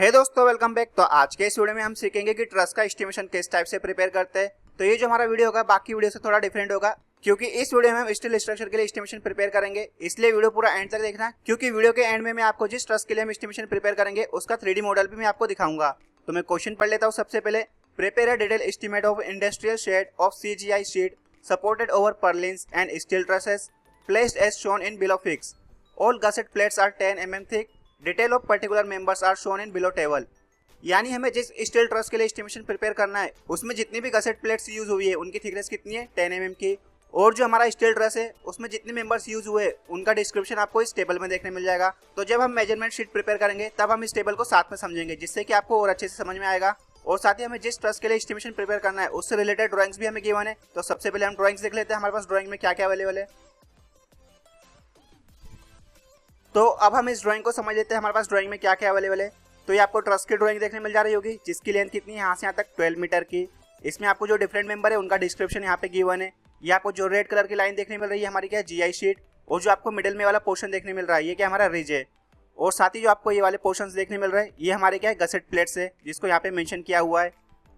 हे दोस्तों, welcome back. तो आज के इस वीडियो में हम सीखेंगे कि ट्रस का एस्टिमेशन किस टाइप से प्रिपेयर करते हैं। तो ये जो हमारा वीडियो होगा बाकी वीडियो से थोड़ा डिफरेंट होगा, क्योंकि इस वीडियो में हम स्टील स्ट्रक्चर के लिए एस्टिमेशन प्रिपेयर करेंगे। इसलिए वीडियो पूरा एंड तक देखना, क्योंकि वीडियो के एंड में मैं आपको जिस ट्रस के लिए हम एस्टिमेशन प्रिपेयर करेंगे उसका 3D मॉडल भी मैं आपको दिखाऊंगा। तो मैं क्वेश्चन पढ़ लेता हूँ। सबसे पहले, prepare a detail estimate of industrial shed of CGI sheet supported over purlins and steel trusses placed as shown in below fix. All gusset plates are 10 mm thick. Detail of particular members are shown in below table. यानी हमें जिस steel truss के लिए estimation prepare करना है उसमें जितनी भी गसेट प्लेट्स यूज हुई है उनकी थिकनेस कितनी है, 10 mm की। और जो हमारा स्टील ट्रस है उसमें जितने मेंबर्स यूज हुए उनका डिस्क्रिप्शन आपको इस टेबल में देखने मिल जाएगा। तो जब हम मेजरमेंट शीट प्रिपेयर करेंगे तब हम इस टेबल को साथ में समझेंगे, जिससे कि आपको और अच्छे से समझ में आएगा। और साथ ही हमें जिस ट्रस के लिए एस्टिमेशन प्रिपेयर करना है उससे रिलेटेड ड्राइंग्स भी हमें गिवन है। तो सबसे पहले हम ड्राइंग्स देख लेते हैं हमारे पास ड्राइंग में क्या क्या अवेलेबल है। तो अब हम इस ड्राइंग को समझ लेते हैं हमारे पास ड्राइंग में क्या क्या अवेलेबल है। तो ये आपको ट्रस की ड्राइंग देखने मिल जा रही होगी, जिसकी लेंथ कितनी है, यहाँ से यहाँ तक 12 मीटर की। इसमें आपको जो डिफरेंट मेंबर है उनका डिस्क्रिप्शन यहाँ पे गिवन है। ये आपको जो रेड कलर की लाइन देखने मिल रही है हमारी क्या है, GI शीट। और जो आपको मिडिल में वाला पोर्शन देखने मिल रहा है ये क्या हमारा रिज है। और साथ ही जो आपको ये वाले पोर्शन देखने मिल रहे हैं ये हमारे क्या है, गसेट प्लेट्स है, जिसको यहाँ पे मेंशन किया हुआ है।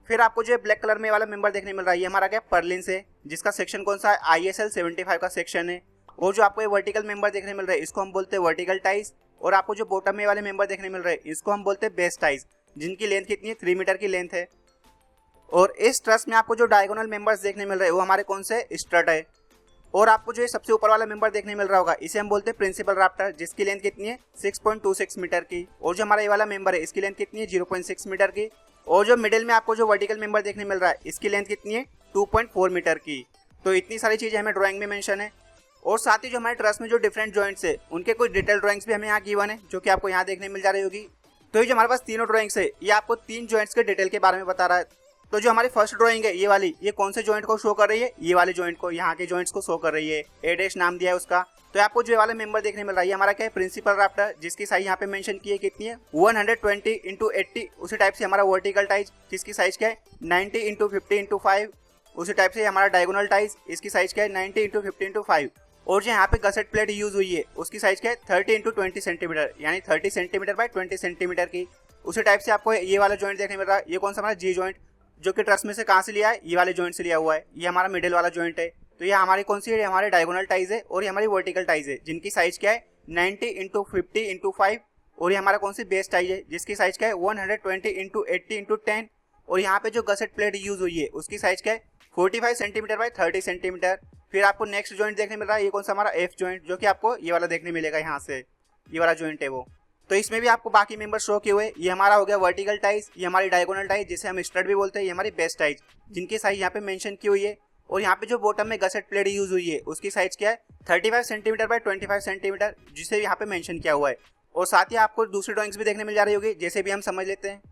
फिर आपको जो ब्लैक कलर में वाला मेंबर देखने मिल रहा है ये हमारा क्या पर्लिन्स है, जिसका सेक्शन कौन सा है, ISL 75 का सेक्शन है। और जो आपको ये वर्टिकल मेंबर देखने मिल रहा है इसको हम बोलते हैं वर्टिकल टाइज। और आपको जो बॉटम में वाले मेंबर देखने मिल रहे हैं इसको हम बोलते हैं बेस टाइज, जिनकी लेंथ कितनी है, 3 मीटर की लेंथ है। और इस ट्रस में आपको जो डायगोनल मेंबर्स देखने मिल रहे हैं वो हमारे कौन से, स्ट्रट है। और आपको जो सबसे ऊपर वाला मेंबर देखने मिल रहा होगा इसे हम बोलते हैं प्रिंसिपल राफ्टर, जिसकी लेंथ कितनी है, 6.26 मीटर की। और जो हमारा ये वाला मेंबर है इसकी लेंथ कितनी है, 0.6 मीटर की। और जो मिडिल में आपको जो वर्टिकल मेंबर देखने मिल रहा है इसकी लेंथ कितनी है, 2.4 मीटर की। तो इतनी सारी चीजें हमें ड्राइंग में मेंशन है। और साथ ही जो हमारे ट्रस में जो डिफरेंट जॉइंट्स है उनके कुछ डिटेल ड्राइंग्स भी हमें यहाँ गिवन है, जो कि आपको यहाँ देखने मिल जा रही होगी। तो ये जो हमारे पास तीनों ड्राइंग्स है ये आपको 3 जॉइंट्स के डिटेल के बारे में बता रहा है। तो जो हमारी फर्स्ट ड्राइंग है ये वाली, ये कौन से जॉइंट को शो कर रही है, ये वाले जॉइंट को, यहाँ के जॉइंट्स को शो कर रही है। A' नाम दिया है उसका। तो आपको जो वाला मेंबर देखने मिल रहा है ये हमारा क्या है, प्रिंसिपल राफ्टर, जिसकी साइज यहाँ पे मेंशन की है कितनी है, 120 × 80। उसी टाइप से हमारा वर्टिकल टाइज, जिसकी साइज क्या है, 90 × 50 × 5। उसी टाइप से हमारा डायगोनल टाइज, इसकी साइज क्या है, 90 × 50 × 5। और जो यहाँ पे गसेट प्लेट यूज हुई है उसकी साइज क्या है, 30 × 20 सेंटीमीटर, यानी 30 सेंटीमीटर बाय 20 सेंटीमीटर की। उसी टाइप से आपको ये वाला जॉइंट देखने मिल रहा है, ये कौन सा हमारा G जॉइंट, जो कि ट्रस में से कहाँ से लिया है, ये वाले जॉइंट से लिया हुआ है। ये हमारा मिडिल वाला जॉइंट है। तो ये हमारी कौन सी है, हमारे डायगोनल टाइज है। और ये हमारी वर्टिकल टाइज है, जिनकी साइज क्या है, 90 × 50 × 5। और ये हमारा कौन सी बेस टाइज है, जिसकी साइज क्या है, 120 × 80 × 10। और यहाँ पे जो गसेट प्लेट यूज हुई है उसकी साइज क्या है, 45 सेंटीमीटर बाय 30 सेंटीमीटर। फिर आपको नेक्स्ट जॉइंट देखने मिल रहा है, ये कौन सा हमारा F जॉइंट, जो कि आपको ये वाला देखने मिलेगा, यहाँ से ये वाला जॉइंट है वो। तो इसमें भी आपको बाकी मेंबर शो किए हुए। ये हमारा हो गया वर्टिकल टाइज, ये हमारी डायगोनल टाइज जिसे हम स्ट्रट भी बोलते हैं, ये हमारी बेस टाइज, जिनकी साइज यहाँ पे मेंशन की हुई है। और यहाँ पे जो बॉटम में गसेट प्लेट यूज हुई है उसकी साइज क्या है, 35 सेंटीमीटर बाय 25 सेंटीमीटर, जिसे यहाँ पे मेंशन किया हुआ है। और साथ ही आपको दूसरी ड्राइंग्स भी देखने मिल जा रही होगी, जैसे भी हम समझ लेते हैं।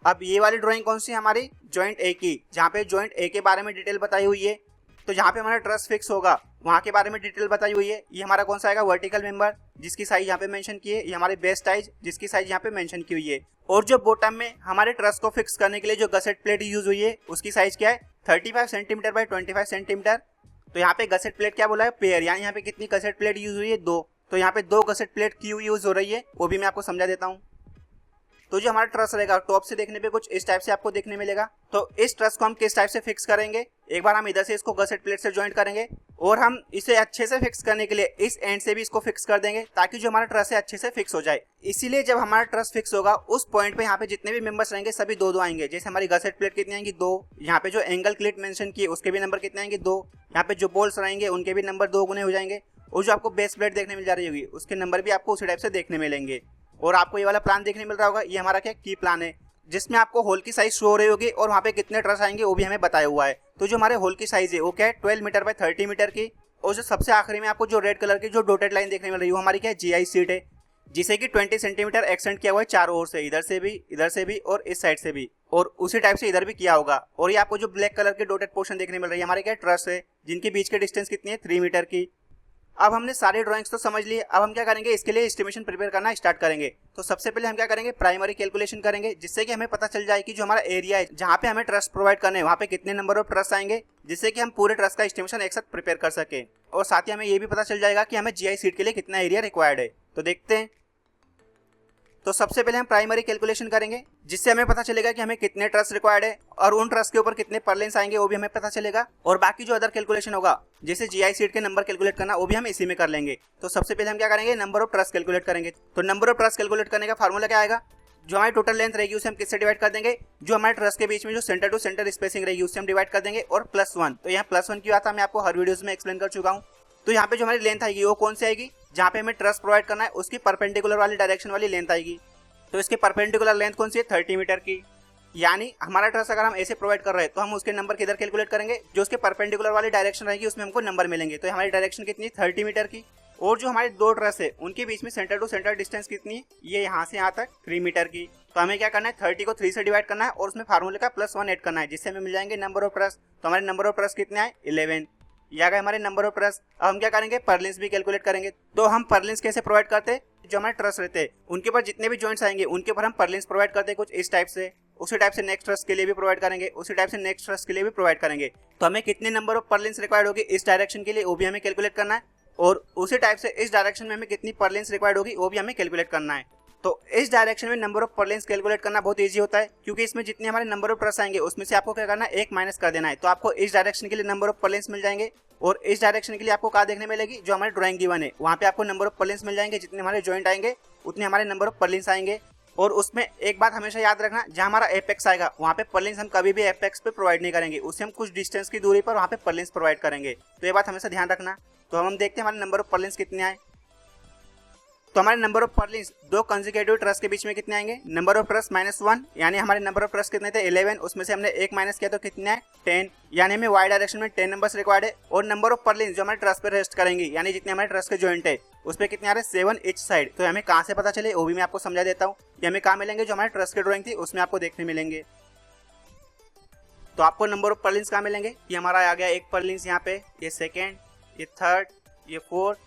अब ये वाली ड्राइंग कौन सी है, हमारी जॉइंट A की, जहाँ पे जॉइंट A के बारे में डिटेल बताई हुई है। तो जहाँ पे हमारा ट्रस फिक्स होगा वहाँ के बारे में डिटेल बताई हुई है। ये हमारा कौन सा आएगा, वर्टिकल मेंबर, जिसकी साइज यहाँ पे मेंशन की है। ये हमारी बेस टाइज, जिसकी साइज यहाँ पे मेंशन की हुई है। और जो बॉटम में हमारे ट्रस को फिक्स करने के लिए जो गसेट प्लेट यूज हुई है उसकी साइज क्या है, 35 सेंटीमीटर बाय 25 सेंटीमीटर। तो यहाँ पे गसेट प्लेट क्या बोला है, पेयर, यानी यहाँ पे कितनी गसेट प्लेट यूज हुई है, 2। तो यहाँ पे 2 गसेट प्लेट क्यों यूज हो रही है वो भी मैं आपको समझा देता हूँ। तो जो हमारा ट्रस रहेगा टॉप से देखने पे कुछ इस टाइप से आपको देखने मिलेगा। तो इस ट्रस को हम किस टाइप से फिक्स करेंगे, एक बार हम इधर से इसको गसेट प्लेट से ज्वाइंट करेंगे और हम इसे अच्छे से फिक्स करने के लिए इस एंड से भी इसको फिक्स कर देंगे, ताकि जो हमारा ट्रस है अच्छे से फिक्स हो जाए। इसीलिए जब हमारा ट्रस फिक्स होगा उस पॉइंट पे यहाँ पे जितने भी मेंबर्स रहेंगे सभी 2-2 आएंगे। जैसे हमारी गसेट प्लेट कितनी आएंगी, 2। यहाँ पे जो एंगल क्लिट मेंशन किए उसके भी नंबर कितने आएंगे, 2। यहाँ पे जो बोल्स रहेंगे उनके भी नंबर 2 गुने हो जाएंगे। और जो आपको बेस प्लेट देखने मिल जा रही होगी उसके नंबर भी आपको उसी टाइप से देखने मिलेंगे। और आपको ये वाला प्लान देखने मिल रहा होगा, ये हमारा क्या की प्लान है, जिसमें आपको होल की साइज शो हो रही होगी और वहाँ पे कितने ट्रस आएंगे वो भी हमें बताया हुआ है। तो जो हमारे होल की साइज है वो क्या है, 12 मीटर बाय 30 मीटर की। और जो सबसे आखिरी में आपको जो रेड कलर की जो डॉटेड लाइन देखने मिल रही है वो हमारी क्या है, GI शीट है, जिसे कि 20 सेंटीमीटर एक्सटेंड किया हुआ है चारों ओर से, इधर से भी और इस साइड से भी, और उसी टाइप से इधर भी किया होगा। और ये आपको जो ब्लैक कलर के डॉटेड पोर्शन देखने मिल रही है हमारे क्या ट्रस है, जिनके बीच के डिस्टेंस कितनी है, 3 मीटर की। अब हमने सारे ड्राइंग्स तो समझ लिए। अब हम क्या करेंगे, इसके लिए एस्टिमेशन प्रिपेयर करना स्टार्ट करेंगे। तो सबसे पहले हम क्या करेंगे, प्राइमरी कैलकुलेशन करेंगे, जिससे कि हमें पता चल जाए कि जो हमारा एरिया है जहाँ पे हमें ट्रस प्रोवाइड करने हैं वहाँ पे कितने नंबर ऑफ ट्रस आएंगे, जिससे कि हम पूरे ट्रस का एस्टिमेशन एक साथ प्रिपेयर कर सके। और साथ ही हमें ये भी पता चल जाएगा कि हमें GI शीट के लिए कितना एरिया रिक्वायर्ड है। तो देखते हैं। तो सबसे पहले हम प्राइमरी कैलकुलेशन करेंगे, जिससे हमें पता चलेगा कि हमें कितने ट्रस रिक्वायर्ड है और उन ट्रस के ऊपर कितने परलेंस आएंगे वो भी हमें पता चलेगा। और बाकी जो अदर कैलकुलेशन होगा, जैसे जीआई सीट के नंबर कैलकुलेट करना, वो भी हम इसी में कर लेंगे। तो सबसे पहले हम क्या करेंगे, नंबर ऑफ ट्रस कैलकुलेट करेंगे। तो नंबर ऑफ ट्रस कैलकुलेट करने का फार्मूला क्या आएगा, जो हमारी टोटल लेंथ रहेगी उसे हम किससे डिवाइड कर देंगे, जो हमारे ट्रस के बीच में जो सेंटर टू सेंटर स्पेसिंग रहेगी उससे हम डिवाइड कर देंगे, और +1। तो यहाँ +1 की बात मैं आपको हर वीडियोस में एक्सप्लेन कर चुका हूँ। तो यहाँ पे जो हमारी लेंथ आएगी वो कौन सी आएगी, जहाँ पे हमें ट्रस प्रोवाइड करना है उसकी परपेंडिकुलर वाली डायरेक्शन वाली लेंथ आएगी। तो इसकी परपेंडिकुलर लेंथ कौन सी है, 30 मीटर की। यानी हमारा ट्रस अगर हम ऐसे प्रोवाइड कर रहे हैं तो हम उसके नंबर किधर कैलकुलेट करेंगे, जो उसके परपेंडिकुलर वाली डायरेक्शन रहेगी उसमें हमको नंबर मिलेंगे। तो हमारी डायरेक्शन कितनी है, 30 मीटर की। और जो हमारे दो ट्रस है उनके बीच में सेंटर टू सेंटर डिस्टेंस कितनी है, ये यहाँ से यहाँ तक 3 मीटर की। तो हमें क्या करना है, 30 को 3 से डिवाइड करना है और उसमें फार्मूले का +1 ऐड करना है, जिससे हमें मिल जाएंगे नंबर ऑफ ट्रस। तो हमारे नंबर ऑफ ट्रस कितने आए, 11। या गए हमारे नंबर ऑफ ट्रस। अब हम क्या करेंगे, परलिंस भी कैलकुलेट करेंगे। तो हम परलिंस कैसे प्रोवाइड करते हैं, जो हमारे ट्रस रहते हैं उनके ऊपर जितने भी जॉइंट्स आएंगे उनके ऊपर हम परलिंस प्रोवाइड करते हैं कुछ इस टाइप से। उसी टाइप से नेक्स्ट ट्रस के लिए भी प्रोवाइड करेंगे, उसी टाइप से नेक्स्ट ट्रस के लिए भी प्रोवाइड करेंगे। तो हमें कितने नंबर ऑफ परलिंस रिक्वायर्ड होगी इस डायरेक्शन के लिए वो भी हमें कैलकुलेट करना है, और उसी टाइप से इस डायरेक्शन में हमें कितनी परलिंस रिक्वायर्ड होगी वो भी हमें कैलकुलेट करना है। तो इस डायरेक्शन में नंबर ऑफ परलिंस कैलकुलेट करना बहुत इजी होता है, क्योंकि इसमें जितने हमारे नंबर ऑफ ट्रस आएंगे उसमें से आपको क्या करना है, 1 माइनस कर देना है। तो आपको इस डायरेक्शन के लिए नंबर ऑफ परलिंस मिल जाएंगे, और इस डायरेक्शन के लिए आपको क्या देखने मिलेगी, जो हमारी ड्राइंग गिवन है वहाँ पे आपको नंबर ऑफ परलिंस मिल जाएंगे। जितने हमारे जॉइंट आएंगे उतने हमारे नंबर ऑफ परलिंस आएंगे। और उसमें एक बात हमेशा याद रखना, जहाँ हमारा एपेक्स आएगा वहाँ पे परलिंस हम कभी भी एपेक्स पे प्रोवाइड नहीं करेंगे, उससे हम कुछ डिस्टेंस की दूरी पर वहाँ पे परलिंस प्रोवाइड करेंगे। तो ये बात हमेशा ध्यान रखना। तो हम देखते हैं हमारे नंबर ऑफ परलिंस कितने आए। तो हमारे नंबर ऑफ परलिंस दो कंसेक्यूटिव ट्रस के बीच में कितने आएंगे, नंबर ऑफ ट्रस -1, यानी हमारे नंबर ऑफ ट्रस कितने थे, 11। उसमें से हमने 1 माइनस किया तो कितने आए, 10। यानी हमें वाई डायरेक्शन में 10 नंबर्स रिक्वायर्ड है। और नंबर ऑफ परलिंस जो हमारे ट्रस पे रेस्ट करेंगे, यानी जितने हमारे ट्रस के जॉइंट है उस पर कितने आ रहे हैं, 7 ईच साइड। तो हमें कहाँ से पता चले वो भी मैं आपको समझा देता हूँ। ये हमें कहाँ मिलेंगे, जो हमारे ट्रस की ड्राइंग थी उसमें आपको देखने मिलेंगे। तो आपको नंबर ऑफ परलिंस कहाँ मिलेंगे, ये हमारा आ गया एक परलिंस यहाँ पे, ये सेकेंड, ये थर्ड, ये फोर्थ,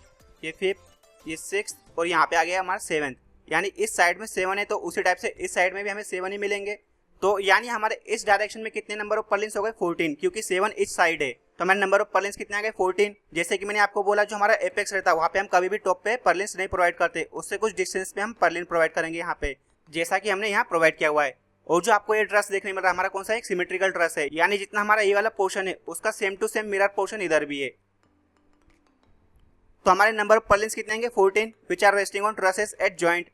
ये फिफ्थ, ये 6th, और यहाँ पे आ गया हमारा 7th। यानी इस साइड में 7 है तो उसी टाइप से इस साइड में भी हमें 7 ही मिलेंगे। तो यानी हमारे इस डायरेक्शन में कितने नंबर ऑफ परलिंस हो गए, 14, क्योंकि 7 इस साइड है। तो हमारे नंबर ऑफ परलिंस कितने आ गए, 14। जैसे कि मैंने आपको बोला, जो हमारा एपेक्स रहता है वहाँ पे हम कभी भी टॉप पे परलिंस नहीं प्रोवाइड करते, उससे कुछ डिस्टेंस पे हम परलिन प्रोवाइड करेंगे यहाँ पे, जैसा कि हमने यहाँ प्रोवाइड किया हुआ है। और जो आपको ये ट्रस देखने मिल रहा है हमारा कौन सा है, एक सिमेट्रिकल ट्रस है, यानी जितना हमारा ये वाला पोर्शन है उसका same to same mirror portion इधर भी है। तो हमारे नंबर ऑफ परलिंस कितने आएंगे, 14, which are resting on trusses at joint.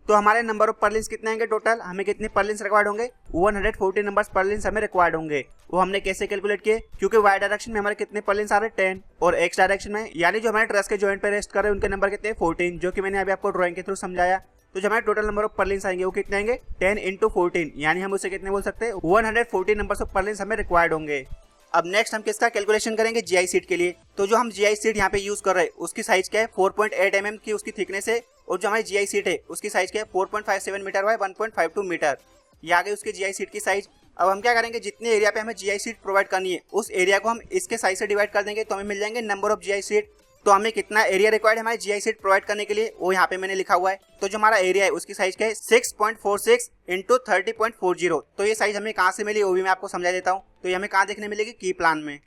तो हमारे नंबर ऑफ परलिंस कितने आएंगे टोटल, हमें कितने परलिंस रिक्वायर्ड होंगे, 140 नंबर्स परलिंस हमें रिक्वायर्ड होंगे। वो हमने कैसे कैलकुलेट किए, क्योंकि वाई डायरेक्शन में हमारे कितने परलिंस आ रहे हैं, 10, और एक्स डायरेक्शन में यानी जो हमारे ट्रस के जॉइंट पे रेस्ट कर रहे हैं उनके नंबर कितने, 14, जो कि मैंने अभी आपको ड्राइंग के थ्रू समझाया। तो जो हमारे टोटल नंबर ऑफ परलिंस आएंगे वो कितने आएंगे, 10 × 14, यानी हम उसे कितने बोल सकते हैं, 140 नंबर्स ऑफ परलिंस हमें रिक्वायर्ड होंगे। अब नेक्स्ट हम किसका कैलकुलेशन करेंगे, जीआई सीट के लिए। तो जो हम जीआई सीट यहाँ पे यूज कर रहे हैं उसकी साइज क्या है, 4.8 mm की उसकी थिकनेस है, और जो हमारी जीआई सीट है उसकी साइज क्या है, 4.57 मीटर बाय 1.52 मीटर। ये आ गई उसकी जीआई सीट की साइज। अब हम क्या करेंगे, जितने एरिया पे हमें जीआई सीट प्रोवाइड करनी है उस एरिया को हम इसके साइज से डिवाइड कर देंगे, तो हमें मिल जाएंगे नंबर ऑफ जीआई सीट। तो हमें कितना एरिया रिक्वायर्ड है हमारे जीआई सीट प्रोवाइड करने के लिए, वो यहाँ पे मैंने लिखा हुआ है। तो जो हमारा एरिया है उसकी साइज क्या है, 6.46 × 30.40। तो ये साइज हमें कहाँ से मिली वो भी मैं आपको समझा देता हूँ। तो ये हमें कहाँ देखने मिलेगी, की प्लान में।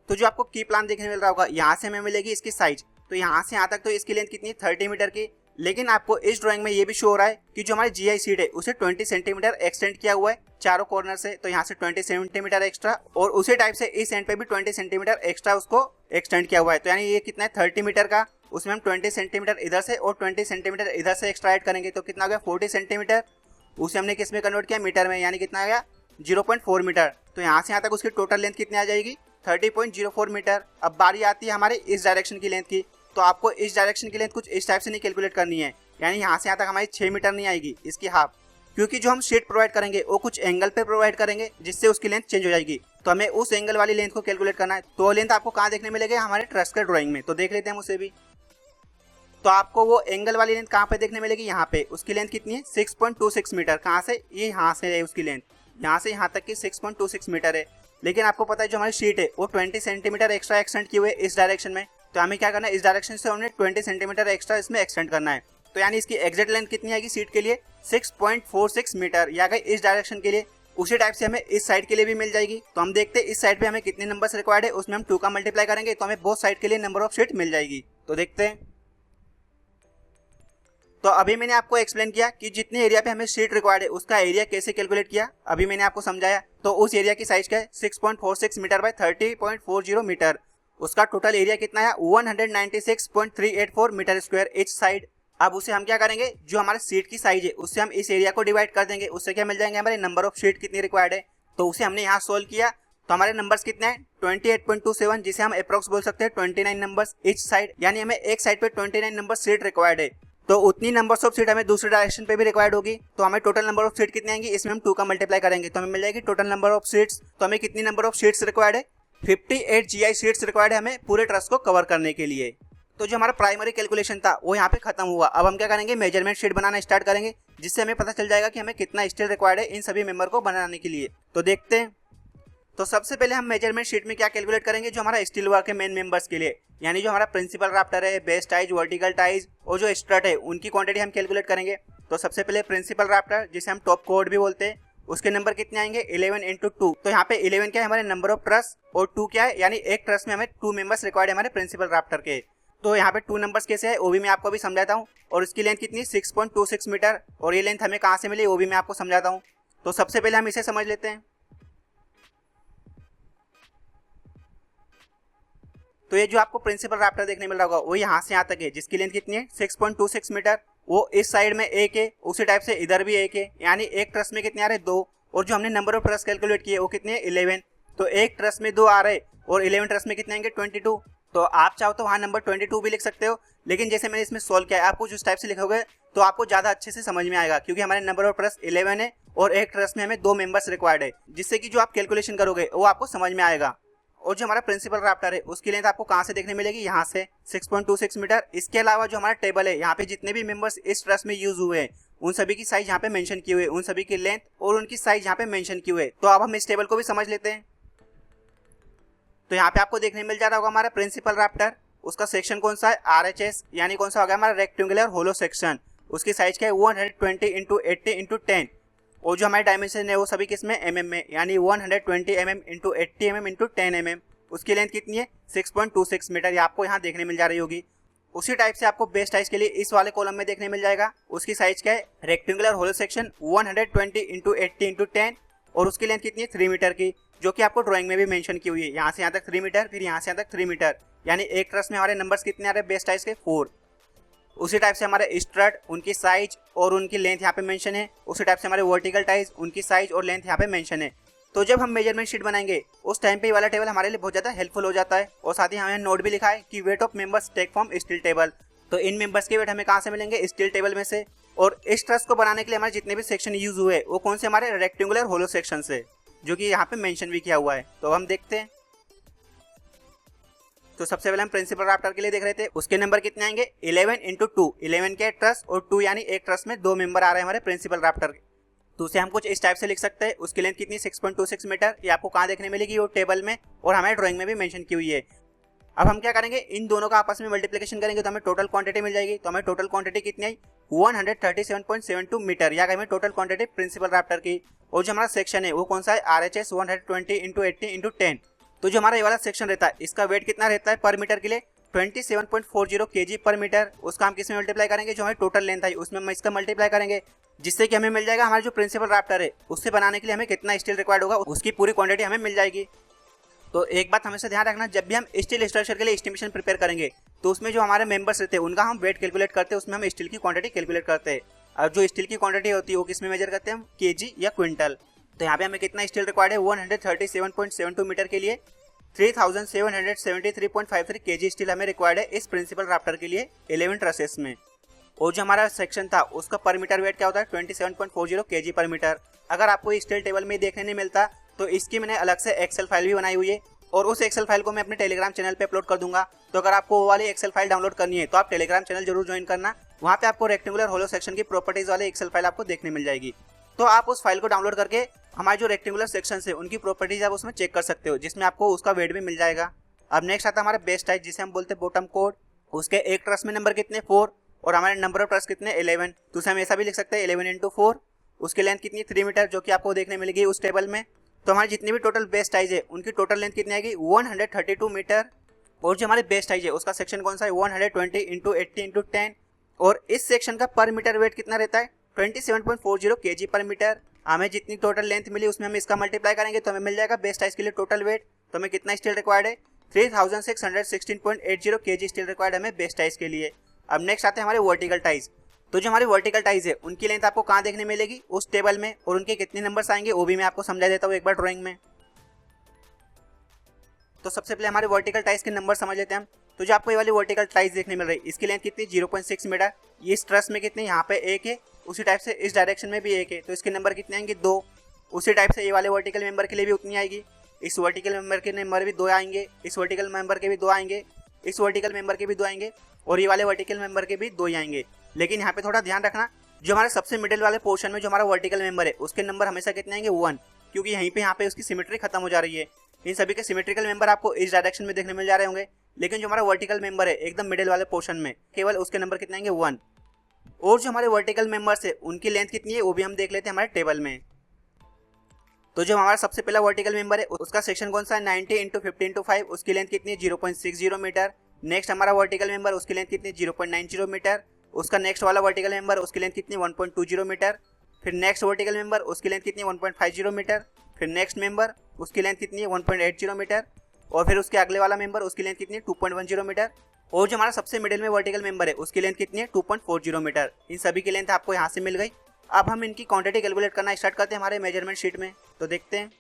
तो जो आपको की प्लान देखने मिल रहा होगा, यहाँ से हमें मिलेगी इसकी साइज। तो यहाँ से यहाँ तक तो इसकी लेंथ कितनी है, 30 मीटर की। लेकिन आपको इस ड्राइंग में ये भी शो हो रहा है कि जो हमारी जीआई सीट है उसे 20 सेंटीमीटर एक्सटेंड किया हुआ है चारों कॉर्नर से। तो यहाँ से 20 सेंटीमीटर एक्स्ट्रा, और उसी टाइप से इस एंड पे भी 20 सेंटीमीटर एक्स्ट्रा उसको एक्सटेंड किया हुआ है। तो यानी ये कितना है, 30 मीटर का, उसमें हम 20 सेंटीमीटर इधर से और 20 सेंटीमीटर इधर से एक्स्ट्रा ऐड करेंगे। तो कितना हो गया, 40 सेंटीमीटर। उसे हमने किस में कन्वर्ट किया, मीटर में, यानी कितना आ गया, 0.4 मीटर। तो यहाँ से यहाँ तक उसकी टोटल लेंथ कितनी आ जाएगी, 30.04 मीटर। अब बारी आती है हमारे इस डायरेक्शन की लेंथ की। तो आपको इस डायरेक्शन की लेंथ कुछ इस टाइप से नहीं कैलकुलेट करनी है, यानी यहाँ से यहाँ तक हमारी 6 मीटर नहीं आएगी, इसकी हाफ, क्योंकि जो हम शीट प्रोवाइड करेंगे वो कुछ एंगल पे प्रोवाइड करेंगे जिससे उसकी लेंथ चेंज हो जाएगी। तो हमें उस एंगल वाली लेंथ को कैलकुलेट करना है। तो लेंथ आपको कहाँ देखने मिलेगी, हमारे ट्रस के ड्राइंग में। तो देख लेते हैं उसे भी। तो आपको वो एंगल वाली लेंथ कहाँ पे देखने मिलेगी, यहाँ पे। उसकी लेंथ कितनी है, 6.26 मीटर। कहाँ से, ये यहाँ से है उसकी लेंथ, यहाँ से यहाँ तक की 6.26 मीटर है। लेकिन आपको पता है जो हमारी शीट है वो 20 सेंटीमीटर एक्स्ट्रा एक्सटेंड किए हुए इस डायरेक्शन में। तो हमें क्या करना है, इस डायरेक्शन से हमने 20 सेंटीमीटर एक्स्ट्रा इसमें एक्सटेंड करना है। तो यानी इसकी एग्जैक्ट लेंथ कितनी आएगी सीट के लिए, 6.46 मीटर। या गई इस डायरेक्शन के लिए। उसी टाइप से हमें इस साइड के लिए भी मिल जाएगी। तो हम देखते हैं इस साइड पे हमें कितने नंबर्स रिक्वायर्ड है, उसमें हम 2 का मल्टीप्लाई करेंगे तो हमें बोथ साइड के लिए नंबर ऑफ शीट मिल जाएगी। तो देखते हैं। तो अभी मैंने आपको एक्सप्लेन किया कि जितने एरिया पे हमें शीट रिक्वायर्ड है उसका एरिया कैसे कैलकुलेट किया, अभी मैंने आपको समझाया। तो उस एरिया की साइज क्या है 6.46 मीटर बाय 30.40 मीटर। उसका टोटल एरिया कितना है 196.384 मीटर स्क्वायर ईच साइड। अब उसे हम क्या करेंगे, जो हमारे सीट की साइज है उससे हम इस एरिया को डिवाइड कर देंगे। उससे क्या मिल जाएंगे हमारे नंबर ऑफ शीट कितनी रिक्वायर्ड है। तो उसे हमने यहाँ सोल्व किया तो हमारे नंबर्स कितने हैं 28.27, जिसे हम अप्रोक्स बोल सकते हैं 29 नंबर्स ईच साइड, यानी हमें एक साइड पे 29 नंबर सीट रिक्वायर्ड है। तो उतनी नंबर्स ऑफ सीट हमें दूसरे डायरेक्शन पे भी रिक्वायर्ड होगी। तो हमें टोटल नंबर ऑफ सीट कितनी आएंगी, इसमें हम 2 का मल्टीप्लाई करेंगे तो हमें मिल जाएगी टोटल नंबर ऑफ सीट्स। तो हमें कितनी नंबर ऑफ सीट्स रिक्वायर्ड है 58 GI सीट्स रिक्वायर्ड है हमें पूरे ट्रस्ट को कवर करने के लिए। तो जो हमारा प्राइमरी कैलकुलेशन था वो यहाँ पे खत्म हुआ। अब हम क्या करेंगे, मेजरमेंट शीट बनाना स्टार्ट करेंगे, जिससे हमें पता चल जाएगा कि हमें कितना स्टील रिक्वायर्ड है इन सभी मेंबर को बनाने के लिए। तो देखते हैं। तो सबसे पहले हम मेजरमेंट शीट में क्या कैलकुलेट करेंगे, जो हमारा स्टील वर्क है मेन मेंबर्स के लिए, यानी जो हमारा प्रिंसिपल राफ्टर है, बेस टाइज, वर्टिकल टाइज और जो स्ट्रट है उनकी क्वांटिटी हम कैलकुलेट करेंगे। तो सबसे पहले प्रिंसिपल राफ्टर, जिसे हम टॉप कोड भी बोलते हैं, उसके नंबर कितने आएंगे 11 × 2। तो यहाँ पे 11 क्या है हमारे नंबर ऑफ ट्रस और 2 क्या है, यानी एक ट्रस में हमें 2 मेंबर्स रिक्वायर्ड है हमारे प्रिंसिपल राफ्टर के। तो यहाँ पे 2 नंबर्स कैसे है वो भी मैं आपको अभी समझाता हूँ। और इसकी लेंथ कितनी 6.26 मीटर, और ये लेंथ हमें कहाँ से मिली वो भी मैं आपको समझाता हूँ। तो सबसे पहले हम इसे समझ लेते हैं। तो ये जो आपको प्रिंसिपल राफ्टर देखने मिल रहा होगा वो यहाँ से यहाँ तक है, जिसकी लेंथ कितनी है 6.26 मीटर। वो इस साइड में एक है, उसी टाइप से इधर भी एक है, यानी एक ट्रस में कितने आ रहे 2। और जो हमने नंबर ऑफ ट्रस कैलकुलेट किए वो कितने हैं 11। तो एक ट्रस में 2 आ रहे और 11 ट्रस में कितने आएंगे 22। तो आप चाहो तो वहाँ नंबर 22 भी लिख सकते हो, लेकिन जैसे मैंने इसमें सोल्व किया है आप कुछ उस टाइप से लिखोगे तो आपको ज़्यादा अच्छे से समझ में आएगा, क्योंकि हमारे नंबर ऑफ ट्रस 11 है और एक ट्रस में हमें 2 मेंबर्स रिक्वायर्ड है, जिससे कि जो आप कैलकुलेशन करोगे वो आपको समझ में आएगा। और जो हमारा प्रिंसिपल राफ्टर है उसकी लेंथ आपको कहाँ से देखने मिलेगी, यहाँ से 6.26 मीटर। इसके अलावा जो हमारा टेबल है यहाँ पे जितने भी मेंबर्स इस ट्रस्ट में यूज हुए हैं उन सभी की साइज यहाँ पे मेंशन की हुई है, उन सभी की लेंथ और उनकी साइज यहाँ पे मेंशन की हुई है। तो अब हम इस टेबल को भी समझ लेते हैं। तो यहाँ पे आपको देखने मिल जा रहा होगा हमारा प्रिंसिपल राफ्टर, उसका सेक्शन कौन सा है RHS, यानी कौन सा होगा हमारा रेक्टेंगुलर होलो सेक्शन। उसकी साइज क्या है 120 × 80 × 10। और जो हमारे डायमेंशन है वो सभी किसमें mm में, यानी 120 mm × 80 mm × 10 mm। उसकी लेंथ कितनी है 6.26 मीटर, ये आपको यहाँ देखने मिल जा रही होगी। उसी टाइप से आपको बेस टाइज के लिए इस वाले कॉलम में देखने मिल जाएगा। उसकी साइज क्या है रेक्टेंगुलर होलो सेक्शन 120 × 80 × 10, और उसकी लेंथ कितनी है 3 मीटर की, जो कि आपको ड्राइंग में भी मेंशन की हुई है। यहाँ से यहाँ तक 3 मीटर, फिर यहाँ से यहाँ तक 3 मीटर, यानी एक ट्रस में हमारे नंबर्स कितने आ रहे हैं बेस टाइज के 4। उसी टाइप से हमारे स्ट्रट, उनकी साइज और उनकी लेंथ यहाँ पे मेंशन है। उसी टाइप से हमारे वर्टिकल टाइज, उनकी साइज और लेंथ यहाँ पे मेंशन है। तो जब हम मेजरमेंट शीट बनाएंगे उस टाइम पे ये वाला टेबल हमारे लिए बहुत ज़्यादा हेल्पफुल हो जाता है। और साथ ही हमें नोट भी लिखा है कि weight of members take from steel table. तो इन मेंबर्स के वेट हमें कहाँ से मिलेंगे स्टील टेबल में से। और इस ट्रस्ट को बनाने के लिए हमारे जितने भी सेक्शन यूज हुए वो कौन से हमारे रेक्टेंगुलर होलो सेक्शन से, जो कि यहाँ पे मेंशन भी किया हुआ है। तो हम देखते हैं। तो सबसे पहले हम प्रिंसिपल राफ्टर के लिए देख रहे थे, उसके नंबर कितने आएंगे 11 × 2। 11 के ट्रस और 2, यानी एक ट्रस में 2 मेंबर आ रहे हैं हमारे प्रिंसिपल राफ्टर के। तो उसे हम कुछ इस टाइप से लिख सकते हैं। उसकी लेंथ कितनी 6.26 मीटर, ये आपको कहाँ देखने मिलेगी वो टेबल में, और हमारे ड्राइंग में भी मेंशन की हुई है। अब हम क्या करेंगे, इन दोनों का आपस में मल्टीप्लिकेशन करेंगे तो हमें टोटल क्वांटिटी मिल जाएगी। तो हमें टोटल क्वांटिटी कितनी आई 137.72 मीटर, या हमें टोटल क्वांटिटी प्रिंसिपल राफ्टर की। और जो हमारा सेक्शन है वो कौन सा है RHS 120 × 80 × 10। तो जो हमारा ये वाला सेक्शन रहता है इसका वेट कितना रहता है पर मीटर के लिए 27.40 kg पर मीटर। उसका हम किस में मल्टीप्लाई करेंगे, जो हमारी टोटल लेंथ है उसमें हम इसका मल्टीप्लाई करेंगे, जिससे कि हमें मिल जाएगा हमारा जो प्रिंसिपल राफ्टर है उससे बनाने के लिए हमें कितना स्टील रिक्वायर्ड होगा, उसकी पूरी क्वांटिटी हमें मिल जाएगी। तो एक बात हमेशा ध्यान रखना, जब भी हम स्टील स्ट्रक्चर के लिए एस्टिमेशन प्रिपेयर करेंगे तो उसमें जो हमारे मेंबर्स रहते हैं उनका हम वेट कैलकुलेट करते हैं, उसमें हम स्टील की क्वांटिटी कैलकुलेट करते हैं। और जो स्टील की क्वांटिटी होती है वो किस में मेजर करते हैं हम kg या क्विंटल। तो यहाँ पे हमें कितना स्टील रिक्वायर्ड है 137.72 मीटर के लिए 3773.53 kg स्टील हमें रिक्वायर्ड है इस प्रिंसिपल राफ्टर के लिए 11 ट्रसेस में। और जो हमारा सेक्शन था उसका पर मीटर वेट क्या होता है 27.40 kg पर मीटर। अगर आपको स्टील टेबल में देखने नहीं मिलता तो इसकी मैंने अलग से एक्सेल फाइल भी बनाई हुई है, और उस एक्सेल फाइल को मैं अपने टेलीग्राम चैनल पे अपलोड कर दूंगा। तो अगर आपको वो वाली एक्सेल फाइल डाउनलोड करनी है तो आप टेलीग्राम चैनल जरूर ज्वाइन करना, वहाँ पे आपको रेक्टेंगुलर होलो सेक्शन की प्रॉपर्टीज वाले एक्सेल फाइल आपको देखने मिल जाएगी। तो आप उस फाइल को डाउनलोड करके हमारे जो रेक्टेंगुलर सेक्शन है उनकी प्रॉपर्टीज आप उसमें चेक कर सकते हो, जिसमें आपको उसका वेट भी मिल जाएगा। अब नेक्स्ट आता है हमारा बेस टाइज, जिसे हम बोलते हैं बॉटम कोड। उसके एक ट्रस में नंबर कितने 4, और हमारे नंबर ऑफ ट्रस कितने 11। तो उसे हम ऐसा भी लिख सकते हैं 11 × 4। उसकी लेंथ कितनी 3 मीटर, जो कि आपको देखने मिलेगी उस टेबल में। तो हमारी जितनी भी टोटल बेस टाइज है उनकी टोटल लेंथ कितनी आएगी 132 मीटर। और जो हमारे बेस टाइज है उसका सेक्शन कौन सा है 120 × 80 × 10। और इस सेक्शन का पर मीटर वेट कितना रहता है 27.40 kg पर मीटर। हमें जितनी टोटल लेंथ मिली उसमें हम इसका मल्टीप्लाई करेंगे तो हमें मिल जाएगा बेस टाइस के लिए टोटल वेट। तो हमें कितना स्टील रिक्वायर्ड है 3616.80 kg स्टील रिक्वायर्ड हमें बेस टाइस के लिए। अब नेक्स्ट आते हैं हमारे वर्टिकल टाइज। तो जो हमारी वर्टिकल टाइज है उनकी लेंथ आपको कहाँ देखने मिलेगी उस टेबल में, और उनके कितने नंबर्स आएंगे वो भी मैं आपको समझा देता हूँ एक बार ड्राइंग में। तो सबसे पहले हमारे वर्टिकल टाइज के नंबर समझ लेते हैं हम। तो जो आपको ये वाली वर्टिकल टाइज देखने मिल रही है इसकी लेंथ कितनी 0.6 मीटर। ये इस ट्रस में कितने यहाँ पे एक है, उसी टाइप से इस डायरेक्शन में भी एक है, तो इसके नंबर कितने आएंगे 2। उसी टाइप से ये वाले वर्टिकल मेंबर के लिए भी उतनी आएगी। इस वर्टिकल मेंबर के नंबर भी 2 आएंगे, इस वर्टिकल मेंबर के भी 2 आएंगे, इस वर्टिकल मेंबर के भी 2 आएंगे, और ये वाले वर्टिकल मेंबर के भी 2 ही आएंगे। लेकिन यहाँ पे थोड़ा ध्यान रखना, जो हमारे सबसे मिडिल वाले पोर्शन में जो हमारा वर्टिकल मेंबर है उसके नंबर हमेशा कितने आएंगे 1, क्योंकि यहीं पे यहाँ पे उसकी सिमेट्री खत्म हो जा रही है। इन सभी के सिमेट्रिकल मेंबर आपको इस डायरेक्शन में देखने मिल जा रहे होंगे, लेकिन जो हमारा वर्टिकल मेंबर है एकदम मिडिल वाले पोर्शन में केवल उसके नंबर कितने आएंगे 1। और जो हमारे वर्टिकल मेंबर्स है उनकी लेंथ कितनी है वो भी हम देख लेते हैं हमारे टेबल में। तो जो हमारा सबसे पहला वर्टिकल मेंबर है उसका सेक्शन कौन सा है 90 × 50 × 5, उसकी लेंथ कितनी है 0.60 मीटर। नेक्स्ट हमारा वर्टिकल मेंबर उसकी लेंथ कितनी 0.90 मीटर। उसका नेक्स्ट वाला वर्टिकल मेंबर उसकी लेंथ कितनी 1.20 मीटर। फिर नेक्स्ट वर्टिकल मेंबर उसकी लेंथ कितनी 1.50 मीटर। फिर नेक्स्ट मेंबर उसकी लेंथ कितनी है 1.80 मीटर। और फिर उसके अगले वाला मेंबर उसकी लेंथ कितनी है 2.10 मीटर। और जो हमारा सबसे मिडिल में वर्टिकल मेंबर है उसकी लेंथ कितनी है 2.40 मीटर। इन सभी की लेंथ आपको यहाँ से मिल गई। अब हम इनकी क्वांटिटी कैलकुलेट करना स्टार्ट करते हैं हमारे मेजरमेंट शीट में। तो देखते हैं।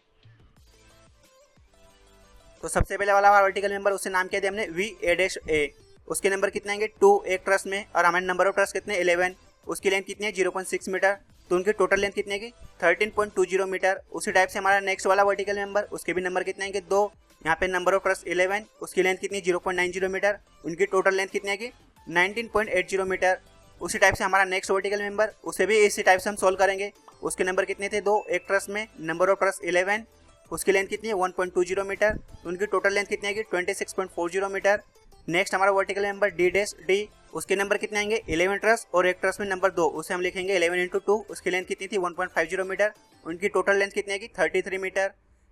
तो सबसे पहले वाला हमारा वर्टिकल मेंबर उससे नाम क्या दिया हमने VA', उसके नंबर कितने आएंगे 2 एक ट्रस में, और हमारे नंबर ऑफ ट्रस कितने 11। उसकी लेंथ कितनी है 0.6 मीटर, तो उनकी टोटल लेंथ कितनी है 13.20 मीटर। उसी टाइप से हमारा नेक्स्ट वाला वर्टिकल मेंबर उसके भी नंबर कितने आएंगे 2। यहाँ पे नंबर ऑफ ट्रस 11, उसकी लेंथ कितनी 0.90 मीटर, उनकी टोटल लेंथ कितनी आएगी 19.80 मीटर। उसी टाइप से हमारा नेक्स्ट वर्टिकल मेंबर उसे भी इसी टाइप से हम सोल्व करेंगे। उसके नंबर कितने थे 2 एक ट्रस में, नंबर ऑफ ट्रस 11, उसकी लेंथ कितनी है 1.20 मीटर, उनकी टोटल लेंथ कितनी आएगी 26.40 मीटर। नेक्स्ट हमारा वर्टिकल मेंबर D', उसके नंबर कितने आएंगे 11 ट्रस और एक ट्रस में नंबर 2, उसे हम लिखेंगे 11 × 2, उसकी लेंथ कितनी थी 1.50 मीटर, उनकी टोटल लेंथ कितनी आएगी 33 मीटर।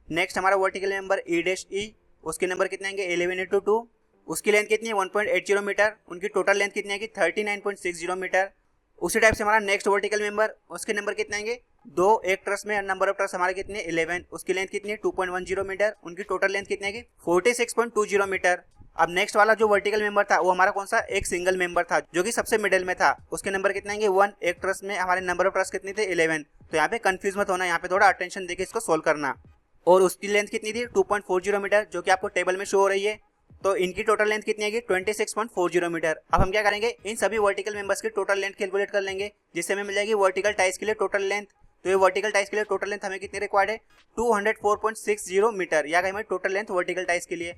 नेक्स्ट हमारा वर्टिकल मेंबर E', उसके नंबर कितने आएंगे 11 × 2, उसकी लेंथ कितनी है 1.80 मीटर, उनकी टोटल लेंथ कितनी आएगी 39.60 मीटर। उसी टाइप से हमारा नेक्स्ट वर्टिकल मेंबर उसके नंबर कितने आएंगे 2 एक ट्रस में, नंबर ऑफ ट्रस हमारे कितने 11, उसकी लेंथ कितनी है 2.10 मीटर, उनकी टोटल लेंथ कितनी आएगी 46.20 मीटर। अब नेक्स्ट वाला जो वर्टिकल मेंबर था वो हमारा कौन सा एक सिंगल मेंबर था जो कि सबसे मिडिल में था, उसके नंबर कितने आएंगे 1 एक ट्रस में, हमारे नंबर ऑफ ट्रस कितने थे 11। तो यहाँ पे कंफ्यूज मत होना, यहाँ पे थोड़ा अटेंशन देके इसको सोल्व करना। और उसकी लेंथ कितनी थी 2.40 मीटर जो कि आपको टेबल में शो हो रही है। तो इनकी टोटल लेंथ कितनी आएगी 26.40 मीटर। अब हम क्या करेंगे इन सभी वर्टिकल मेंबर्स की टोटल लेंथ कैलकुलेट कर लेंगे, जिससे हमें मिल जाएगी वर्टिकल टाइज के लिए टोटल लेंथ। तो ये वर्टिकल टाइज के लिए टोटल लेंथ हमें कितनी रिक्वायर्ड है 204.60 मीटर, या हमारी टोटल लेंथ वर्टिकल टाइज के लिए।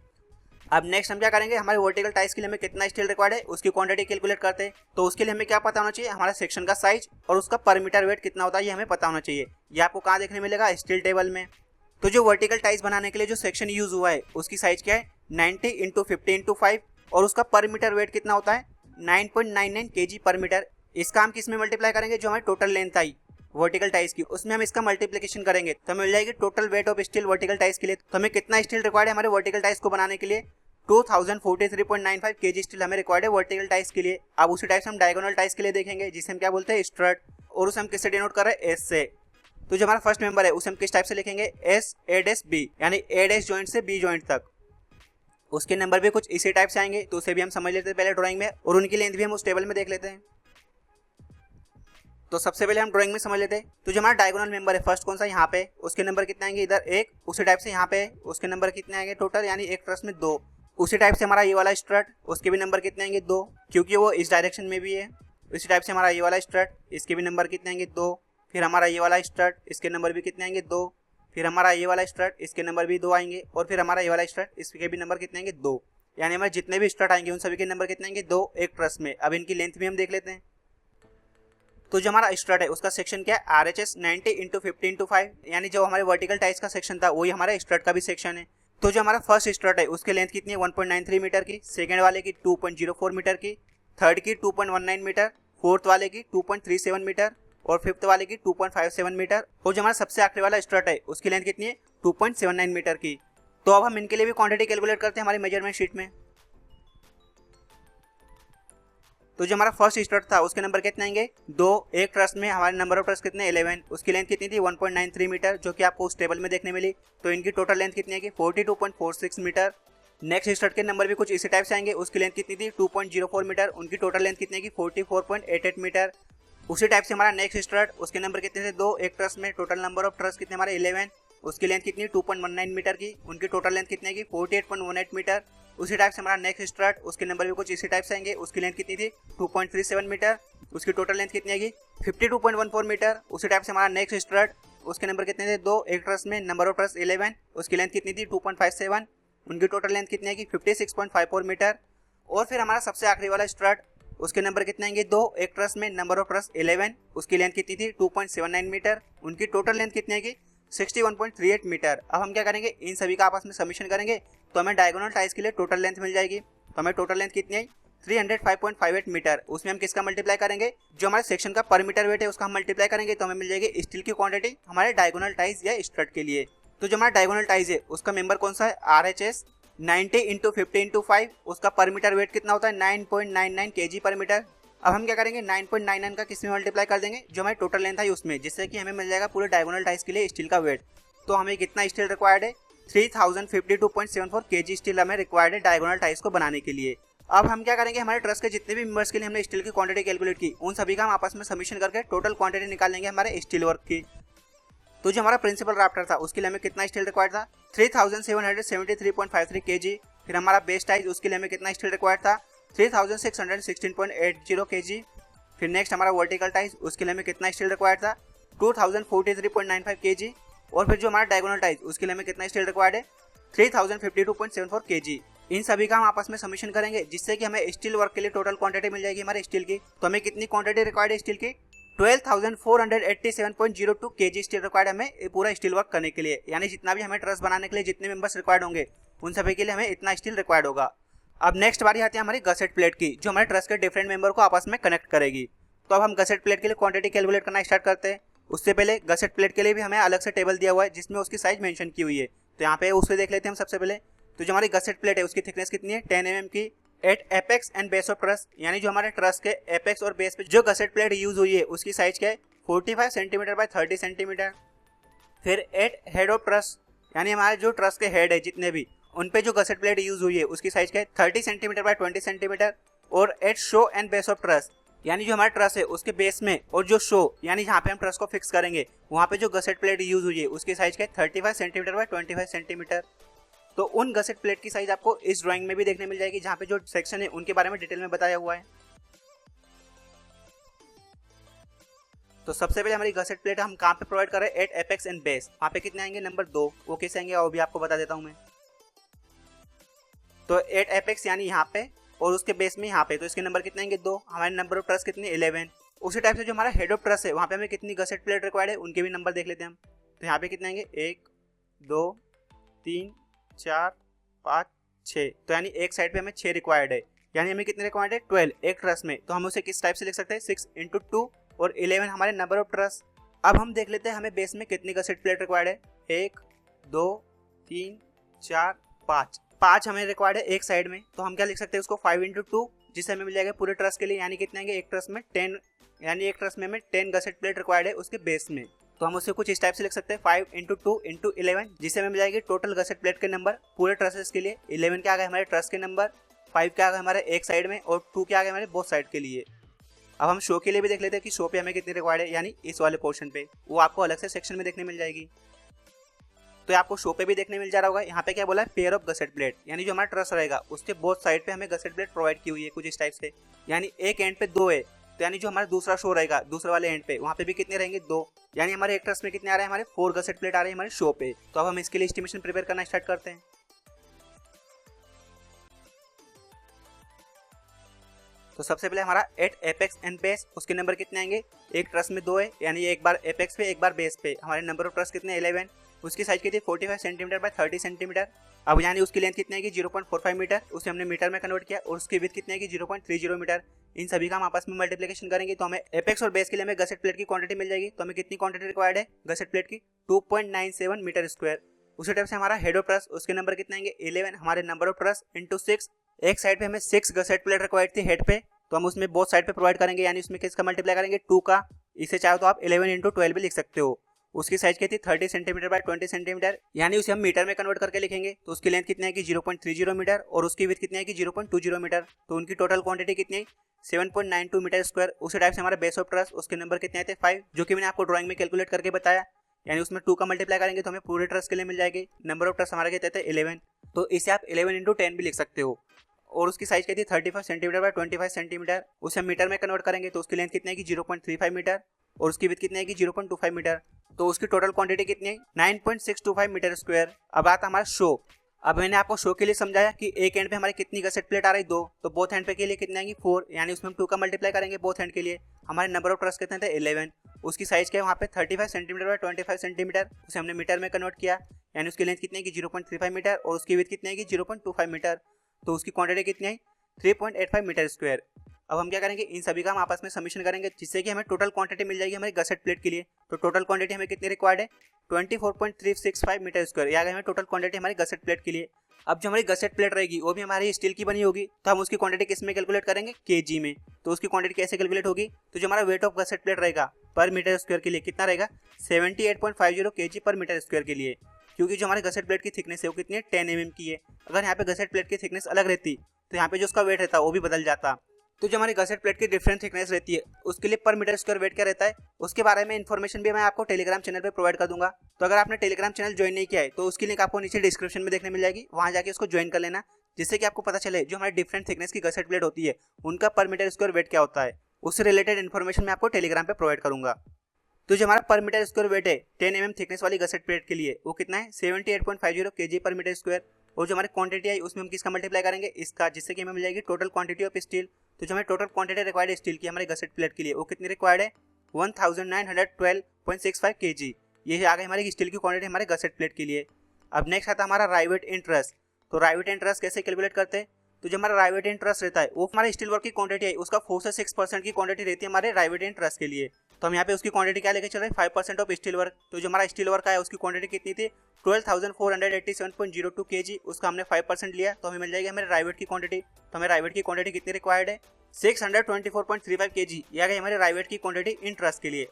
अब नेक्स्ट हम क्या करेंगे हमारे वर्टिकल टाइज के लिए हमें कितना स्टील रिक्वायर्ड है उसकी क्वांटिटी कैलकुलेट करते हैं। तो उसके लिए हमें क्या पता होना चाहिए हमारा सेक्शन का साइज और उसका पर मीटर वेट कितना होता है ये हमें पता होना चाहिए। ये आपको कहाँ देखने मिलेगा स्टील टेबल में। तो जो वर्टिकल टाइज बनाने के लिए जो सेक्शन यूज हुआ है उसकी साइज क्या है 90 × 50 × 5, और उसका पर मीटर वेट कितना होता है 9.99 kg पर मीटर। इसका हम किस में मल्टीप्लाई करेंगे जो हमारी टोटल लेंथ आई वर्टिकल टाइज की, उसमें हम इसका मल्टीप्लिकेशन करेंगे तो हमें मिल जाएगी total weight of steel vertical ties के लिए। तो हमें कितना स्टील रिक्वायर्ड है हमारे वर्टिकल टाइज को बनाने के लिए 2043.95 kg स्टील हमें रिक्वायर्ड है वर्टिकल टाइज के लिए। अब उसी टाइप से हम डायगोनल टाइज के लिए देखेंगे जिसे हम क्या बोलते हैं स्ट्रट, और उसे हम किससे डिनोट कर रहे हैं एस से। तो जो हमारा फर्स्ट मेंबर है उसे हम किस टाइप से लिखेंगे A', यानी A' जॉइंट से B जॉइंट तक। उसके नंबर भी कुछ इसी टाइप से आएंगे तो उसे भी हम समझ लेते हैं पहले ड्राइंग में, और उनकी लेंथ भी हम उस टेबल में देख लेते हैं। तो सबसे पहले हम ड्राइंग में समझ लेते हैं। तो जो हमारा डायगोनल मेंबर है फर्स्ट कौन सा यहाँ पे, उसके नंबर कितने आएंगे इधर 1, उसी टाइप से यहाँ पे उसके नंबर कितने आएंगे टोटल, यानी एक ट्रस में 2। उसी टाइप से हमारा ये वाला स्ट्रट उसके भी नंबर कितने आएंगे 2, क्योंकि वो इस डायरेक्शन में भी है। इसी टाइप से हमारा ये वाला स्ट्रट इसके भी नंबर कितने आएंगे 2। फिर हमारा ये वाला स्ट्रट इसके नंबर भी कितने आएंगे 2। फिर हमारा ये वाला स्ट्रट इसके नंबर भी 2 आएंगे, और फिर हमारा ये वाला स्ट्रट इसके भी नंबर कितने आएंगे 2। यानी हमारे जितने भी स्ट्रट आएंगे उन सभी के नंबर कितने आएंगे 2 एक ट्रस में। अब इनकी लेंथ भी हम देख लेते हैं। तो जो हमारा स्ट्रट है उसका सेक्शन क्या है RHS 90 × 50 × 5, यानी जो हमारे वर्टिकल टाइज का सेक्शन था वही हमारा स्ट्रट का भी सेक्शन है। तो जो हमारा फर्स्ट स्ट्रट है उसकी लेंथ कितनी है 1.93 मीटर की, सेकंड वाले की 2.04 मीटर की, थर्ड की 2.19 मीटर, फोर्थ वाले की 2.37 मीटर, और फिफ्थ वाले की 2.57 मीटर, और जो हमारा सबसे आखिरी वाला स्ट्रट है उसकी लेंथ कितनी है 2.79 मीटर की। तो अब हम इनके लिए भी क्वांटिटी कैलकुलेट करते हैं हमारी मेजरमेंट शीट में। तो जो हमारा फर्स्ट स्टड था उसके नंबर कितने आएंगे 2। एक ट्रस में हमारे नंबर ऑफ ट्रस कितने 11, उसकी लेंथ कितनी थी 1.93 मीटर, जो कि आपको उस टेबल में देखने मिली। तो इनकी टोटल लेंथ कितनी आएगी 42.46 मीटर। नेक्स्ट स्टड के नंबर भी कुछ इसी टाइप से आएंगे, उसकी लेंथ कितनी थी 2.04 मीटर, उनकी टोटल लेंथ कितनी आएगी 44.88 मीटर। उसी टाइप से हमारा नेक्स्ट स्टड, उसके नंबर कितने थे 2। एक ट्रस में टोटल नंबर ऑफ ट्रस कितने हमारे 11, उसकी लेंथ कितनी 2.19 मीटर की, उनकी टोटल लेंथ कितनी आएगी 48.18 मीटर। उसी टाइप से हमारा नेक्स्ट स्टड, उसके नंबर भी कुछ इसी टाइप से आएंगे, उसकी लेंथ कितनी थी 2.37 मीटर, उसकी टोटल लेंथ कितनी आएगी 52.14 मीटर। उसी टाइप से हमारा नेक्स्ट स्टड, उसके नंबर कितने थे 2। एक ट्रस में नंबर ऑफ ट्रस 11, उसकी लेंथ कितनी थी 2.57, उनकी टोटल लेंथ कितनी आएगी 56.54 मीटर। और फिर हमारा सबसे आखिरी वाला स्टड, उसके नंबर कितने आएंगे 2। एक ट्रस में नंबर ऑफ ट्रस 11, उसकी लेंथ कितनी थी 2.79 मीटर, उनकी टोटल लेंथ कितनी आएगी 61.38 मीटर। अब हम क्या करेंगे, इन सभी का आपस में सबमिशन करेंगे तो हमें डायगोनल टाइज के लिए टोटल लेंथ मिल जाएगी। तो हमें टोटल लेंथ कितनी आई 305.58 मीटर। उसमें हम किसका मल्टीप्लाई करेंगे, जो हमारे सेक्शन का पर मीटर वेट है उसका हम मल्टीप्लाई करेंगे, तो हमें मिल जाएगी स्टील की क्वांटिटी हमारे डायगोनल टाइज या स्ट्रट के लिए। तो जो हमारा डायगोनल टाइज है उसका मेंबर कौन सा है RHS 90 × 50 × 5, उसका पर मीटर वेट कितना होता है 9.99 kg पर मीटर। अब हम क्या करेंगे 9.99 का किस में मल्टीप्लाई कर देंगे, जो हमारी टोटल लेंथ है उसमें, जिससे कि हमें मिल जाएगा पूरे डायगोनल टाइज के लिए स्टील का वेट। तो हमें कितना स्टील रिक्वायर्ड है 3052.74 kg स्टील हमें रिक्वायर्ड है डायगोनल टाइज को बनाने के लिए। अब हम क्या करेंगे, हमारे ट्रस्ट के जितने भी मेंबर्स के लिए हमने स्टील की क्वांटिटी कैलकुलेट की, उन सभी का हम आपस में सबमिशन करके टोटल क्वांटिटी निकाल लेंगे हमारे स्टील वर्क की। तो जो हमारा प्रिंसिपल राफ्टर था उसके लिए हमें कितना स्टील रिक्वायर्ड था 3773.53 kg। फिर हमारा बेस टाइज, उसके लिए हमें कितना स्टील रिक्वायर्ड था 3616.80 kg। फिर नेक्स्ट हमारा वर्टिकल टाइज, उसके लिए हमें कितना स्टील रिक्वायर्ड था 2043.95 kg। और फिर जो हमारा डायगोनल टाइज, उसके लिए हमें कितना स्टील रिक्वायर्ड है 3052.74 kg। इन सभी का हम आपस में सबमिशन करेंगे, जिससे कि हमें स्टील वर्क के लिए टोटल क्वांटिटी मिल जाएगी हमारे स्टील की। तो हमें कितनी क्वांटिटी रिक्वायर्ड है स्टील की 12,487.02 kg स्टील रिक्वायर्ड हमें पूरा स्टील वर्क करने के लिए। यानी जितना भी हमें ट्रस बनाने के लिए जितने मेंबर्स रिक्वायर्ड होंगे उन सभी के लिए हमें इतना स्टील रिक्वायर्ड होगा। अब नेक्स्ट बारी आती है हमारी गसेट प्लेट की, जो हमारे ट्रस के डिफरेंट मेंबर को आपस में कनेक्ट करेगी। तो अब हम गसेट प्लेट के लिए क्वांटिटी कैलकुलेट करना स्टार्ट करते हैं। उससे पहले गसेट प्लेट के लिए भी हमें अलग से टेबल दिया हुआ है, जिसमें उसकी साइज मेंशन की हुई है। तो यहाँ पे उससे देख लेते हैं हम सबसे पहले। तो जो हमारी गसेट प्लेट है उसकी थिकनेस कितनी है 10 mm की at apex and base of truss, यानी जो हमारे ट्रस के एपेक्स और बेस पे जो गसेट प्लेट यूज हुई है उसकी साइज क्या है 45 सेंटीमीटर बाय 30 सेंटीमीटर। फिर एट हेड ऑफ ट्रस, यानी हमारे जो ट्रस के हेड है जितने भी, उन पे जो गसेट प्लेट यूज हुई है उसकी साइज क्या है 30 सेंटीमीटर बाय 20 सेंटीमीटर। और at shoe and base of truss, यानी जो हमारा ट्रस है उसके बेस में और जो शो यानी जहाँ पे हम ट्रस को फिक्स करेंगे वहाँ पे जो गसेट प्लेट यूज हुई है उसकी साइज क्या है 35 सेंटीमीटर बाय 25 सेंटीमीटर। तो उन गसेट प्लेट की साइज आपको इस ड्राइंग में भी देखने मिल जाएगी, जहाँ पे जो सेक्शन है उनके बारे में डिटेल में बताया हुआ है। तो सबसे पहले हमारी गसेट प्लेट हम कहाँ पे प्रोवाइड कर रहे हैं एट एपेक्स एंड बेस, वहाँ पे कितने आएंगे नंबर 2, वो कैसे आएंगे वो भी आपको बता देता हूँ मैं। तो एट एपेक्स यानी यहाँ पे और उसके बेस में यहाँ पे, तो इसके नंबर कितने आएंगे 2। हमारे नंबर ऑफ ट्रस कितने 11। उसी टाइप से जो हमारा हेड ऑफ ट्रस है वहाँ पे हमें कितनी गसेट प्लेट रिक्वायर्ड है उनके भी नंबर देख लेते हैं हम। तो यहाँ पे कितने आएंगे 1 2 3 4 5 6, तो यानी एक साइड पे हमें 6 रिक्वायर्ड है। यानी हमें कितने रिक्वायर्ड है 12 एक ट्रस में। तो हम उसे किस टाइप से लिख सकते हैं 6 × 2 और 11 हमारे नंबर ऑफ ट्रस। अब हम देख लेते हैं हमें बेस में कितनी गसेट प्लेट रिक्वायर्ड है 1 2 3 4 5 हमें रिक्वायर्ड है एक साइड में। तो हम क्या लिख सकते हैं उसको 5 × 2, जिससे हमें मिल जाएगा पूरे ट्रस के लिए। यानी कितने आएंगे एक ट्रस में 10, यानी एक ट्रस में हमें 10 गसेट प्लेट रिक्वायर्ड है उसके बेस में। तो हम उसे कुछ इस टाइप से लिख सकते हैं 5 × 2 × 11, जिससे हमें मिल जाएगी टोटल गसेट प्लेट के नंबर पूरे ट्रसेस के लिए। 11 क्या आ गए हमारे ट्रस के नंबर, 5 क्या आ गए हमारे एक साइड में और 2 क्या आ गए हमारे बोथ साइड के लिए। अब हम शो के लिए भी देख लेते हैं कि शो पे हमें कितनी रिक्वायर्ड है, यानी इस वाले पोर्शन पे, वो आपको अलग से सेक्शन में देखने मिल जाएगी। तो आपको शो पे भी देखने मिल जा रहा होगा। यहाँ पे क्या बोला है पेयर ऑफ गसेट प्लेट, यानी जो हमारा ट्रस रहेगा उसके बोथ साइड पे हमें गसेट प्लेट प्रोवाइड की हुई है कुछ इस टाइप से। यानी एक एंड पे 2 है, तो यानी जो हमारा दूसरा शो रहेगा दूसरे वाले एंड पे वहाँ पे भी कितने रहेंगे 2। यानी हमारे एक ट्रस में कितने आ रहे हैं हमारे 4 गसेट प्लेट आ रहे हैं हमारे शो पे। तो अब हम इसके लिए एस्टिमेशन प्रिपेयर करना स्टार्ट करते हैं। तो सबसे पहले हमारा एट एपेक्स एंड बेस, उसके नंबर कितने आएंगे, एक ट्रस में 2 है, यानी एक बार एपेक्स पे एक बार बेस पे। हमारे नंबर ऑफ ट्रस कितने 11, उसकी साइज कितनी 45 सेंटीमीटर बाय 30 सेंटीमीटर। अब यानी उसकी लेंथ कितनी आएगी 0.45 मीटर, उसे हमने मीटर में कन्वर्ट किया, और उसकी विड्थ कितनी आएगी 0.30 मीटर। इन सभी का हम आपस में मल्टीप्लिकेशन करेंगे तो हमें एपेक्स और बेस के लिए हमें गसेट प्लेट की क्वांटिटी मिल जाएगी। तो हमें कितनी क्वांटिटी रिक्वायर्ड है गसेट प्लेट की 2.97 मीटर स्क्वायर। उसी टाइप से हमारा हेड ऑफ ट्रस, उसके नंबर कितने आएंगे 11, हमारे नंबर ऑफ ट्रस इंटू 6, एक साइड पे हमें 6 गसेट प्लेट रिक्वायर्ड थी हेड पे, तो हम उसमें बोथ साइड पे प्रोवाइड करेंगे, यानी उसमें किसका मल्टीप्लाई करेंगे 2 का। इसे चाहो तो आप 11 × 12 भी लिख सकते हो। उसकी साइज क्या थी 30 सेंटीमीटर बाय 20 सेंटीमीटर, यानी उसे हम मीटर में कन्वर्ट करके लिखेंगे। तो उसकी लेंथ कितनी है कि 0.30 मीटर और उसकी विड्थ कितनी है कि 0.20 मीटर। तो उनकी टोटल क्वांटिटी कितनी है 7.92 मीटर स्क्वायर। उसी टाइप से हमारा बेस ऑफ ट्रस, उसके नंबर कितने थे 5, जो कि मैंने आपको ड्राइंग में कैलकुलेट करके बताया। यानी उसमें 2 का मल्टीप्लाई करेंगे तो हमें पूरे ट्रस के लिए मिल जाएगी। नंबर ऑफ ट्रस हमारे कितने थे 11। तो इसे आप 11 × 10 भी लिख सकते हो। और उसकी साइज क्या थी 35 सेंटीमीटर बाय 25 सेंटीमीटर। उसे हम मीटर में कन्वर्ट करेंगे तो उसकी लेंथ कितनी है कि 0.35 मीटर और उसकी विड्थ कितनी है कि 0.25 मीटर। तो उसकी टोटल क्वांटिटी कितनी है 9.625 मीटर स्क्वायर। अब आता हमारा शो। अब मैंने आपको शो के लिए समझाया कि एक एंड पे हमारी कितनी गसेट प्लेट आ रही 2, तो बोथ एंड पे के लिए कितनी आएंगी 4, यानी उसमें हम 2 का मल्टीप्लाई करेंगे बोथ एंड के लिए। हमारे नंबर ऑफ ट्रस कितने थे 11। उसकी साइज क्या है वहाँ पे 35 सेंटीमीटर बाय 25 सेंटीमीटर। उसे हमने मीटर में कन्वर्ट किया, यानी उसकी लेंथ कितनी है कि 0.35 मीटर और उसकी विड्थ कितनी है कि 0.25 मीटर। तो उसकी क्वांटिटी कितनी है 3.85 मीटर स्क्वायर। अब हम क्या करेंगे, इन सभी का हम आपस में समीशन करेंगे, जिससे कि हमें टोटल क्वांटिटी मिल जाएगी हमारी गसेट प्लेट के लिए। तो टोटल क्वांटिटी हमें कितनी रिक्वायर्ड है 24.365 मीटर स्क्वायर, या हमें टोटल क्वांटिटी हमारी गसेट प्लेट के लिए। अब जो हमारी गसेट प्लेट रहेगी वो भी हमारी स्टील की बनी होगी, तो हम उसकी क्वांटिटी किस में कैलकुलेट करेंगे केजी में। तो उसकी क्वांटिटी कैसे कैलकुलेट होगी, तो जो हमारा वेट ऑफ गसेट प्लेट रहेगा पर मीटर स्क्वायर के लिए कितना रहेगा 78.50 kg पर मीटर स्क्वायर के लिए, क्योंकि जो हमारी गसेट प्लेट की थिकनेस है वो कितनी है 10 mm की है। अगर यहाँ पे गसेट प्लेट की थिकनेस अलग रहती तो यहाँ पे जो उसका वेट रहता वो भी बदल जाता। तो जो हमारी गसेट प्लेट की डिफरेंट थिकनेस रहती है उसके लिए पर मीटर स्क्वायर वेट क्या रहता है, उसके बारे में इन्फॉर्मेशन भी मैं आपको टेलीग्राम चैनल पे प्रोवाइड कर दूंगा। तो अगर आपने टेलीग्राम चैनल ज्वाइन नहीं किया है तो उसकी लिंक आपको नीचे डिस्क्रिप्शन में देखने मिल जाएगी, वहाँ जाके उसको ज्वाइन कर लेना, जिससे कि आपको पता चले जो हमारी डिफरेंट थिकनेस की गसेट प्लेट होती है उनका पर मीटर स्क्वायर वेट क्या होता है। उससे रिलेटेड इन्फॉर्मेशन मैं आपको टेलीग्राम पे प्रोवाइड करूंगा। तो जो हमारा पर मीटर स्क्वायर वेट है 10 mm थिकनेस वाली गसेट प्लेट के लिए वो कितना है 78.50 kg पर मीटर स्क्वायर। और जो हमारी क्वांटिटी है उसमें हम किसका मल्टीप्लाई करेंगे इसका, जिससे कि हमें मिल जाएगी टोटल क्वांटिटी ऑफ स्टील। तो जो हमें टोटल क्वांटिटी रिक्वायर्ड है स्टील की हमारी गसेट प्लेट के लिए वो कितनी रिक्वायर्ड है 1912.65 kg। ये आ गई हमारी स्टील की क्वांटिटी हमारे गसेट प्लेट के लिए। अब नेक्स्ट आता है हमारा राइवेट इंटरेस्ट। तो राइवेट इंटरेस्ट कैसे कैलकुलेट करते हैं, तो जो हमारा राइवेट इंटरेस्ट रहता है वो हमारे स्टील वर्क की क्वांटिटी है उसका 4 से 6% की क्वांटिटी रहती है हमारे राइवेट इंटरेस्ट के लिए। तो हम यहाँ पे उसकी क्वांटिटी क्या लेके चल रहे हैं 5% ऑफ स्टील वर्क। तो जो हमारा स्टील वर्क है उसकी क्वांटिटी कितनी थी 12,487.02 kg, उसका हमने 5% लिया तो हमें मिल जाएगी हमारे राइवेट की क्वांटिटी। तो हमें राइवेट की क्वांटिटी कितनी रिक्वायर्ड है 624.35 kg, यह गई हमारे राइवेट की क्वांटिटी इंटरेस्ट के लिए।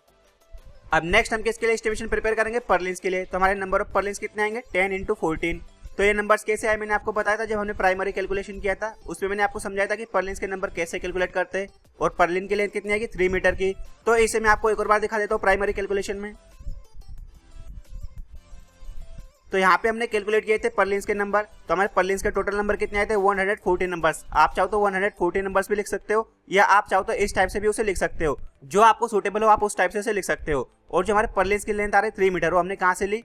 अब नेक्स्ट हम किसके लिए एस्टिमेशन प्रिपेयर करेंगे पर्लिन्स के लिए। तो हमारे नंबर ऑफ पर्लिन्स कितने आएंगे 10 × 14। तो ये नंबर्स कैसे आए मैंने आपको बताया था जब हमने प्राइमरी कैलकुलेशन किया था, उसमें मैंने आपको समझाया था कि पर्लिन्स के नंबर कैसे कैलकुलेट करते हैं और पर्लिन की लेंथ कितनी आएगी 3 मीटर की। तो इसे मैं आपको एक और बार दिखा देता हूँ प्राइमरी कैलकुलेशन में। तो यहाँ पे हमने कैलकुलेट किए थे पर्लिन्स के नंबर, तो हमारे पर्लिन्स के टोटल नंबर कितने आए थे 140 नंबर्स। आप चाहो तो 140 नंबर्स भी लिख सकते हो, या आप चाहो तो इस टाइप से भी उसे लिख सकते हो, जो आपको सूटेबल हो आप उस टाइप से लिख सकते हो। और जो हमारे पर्लिन्स की लेंथ आ रही है 3 मीटर, वो हमने कहाँ से ली,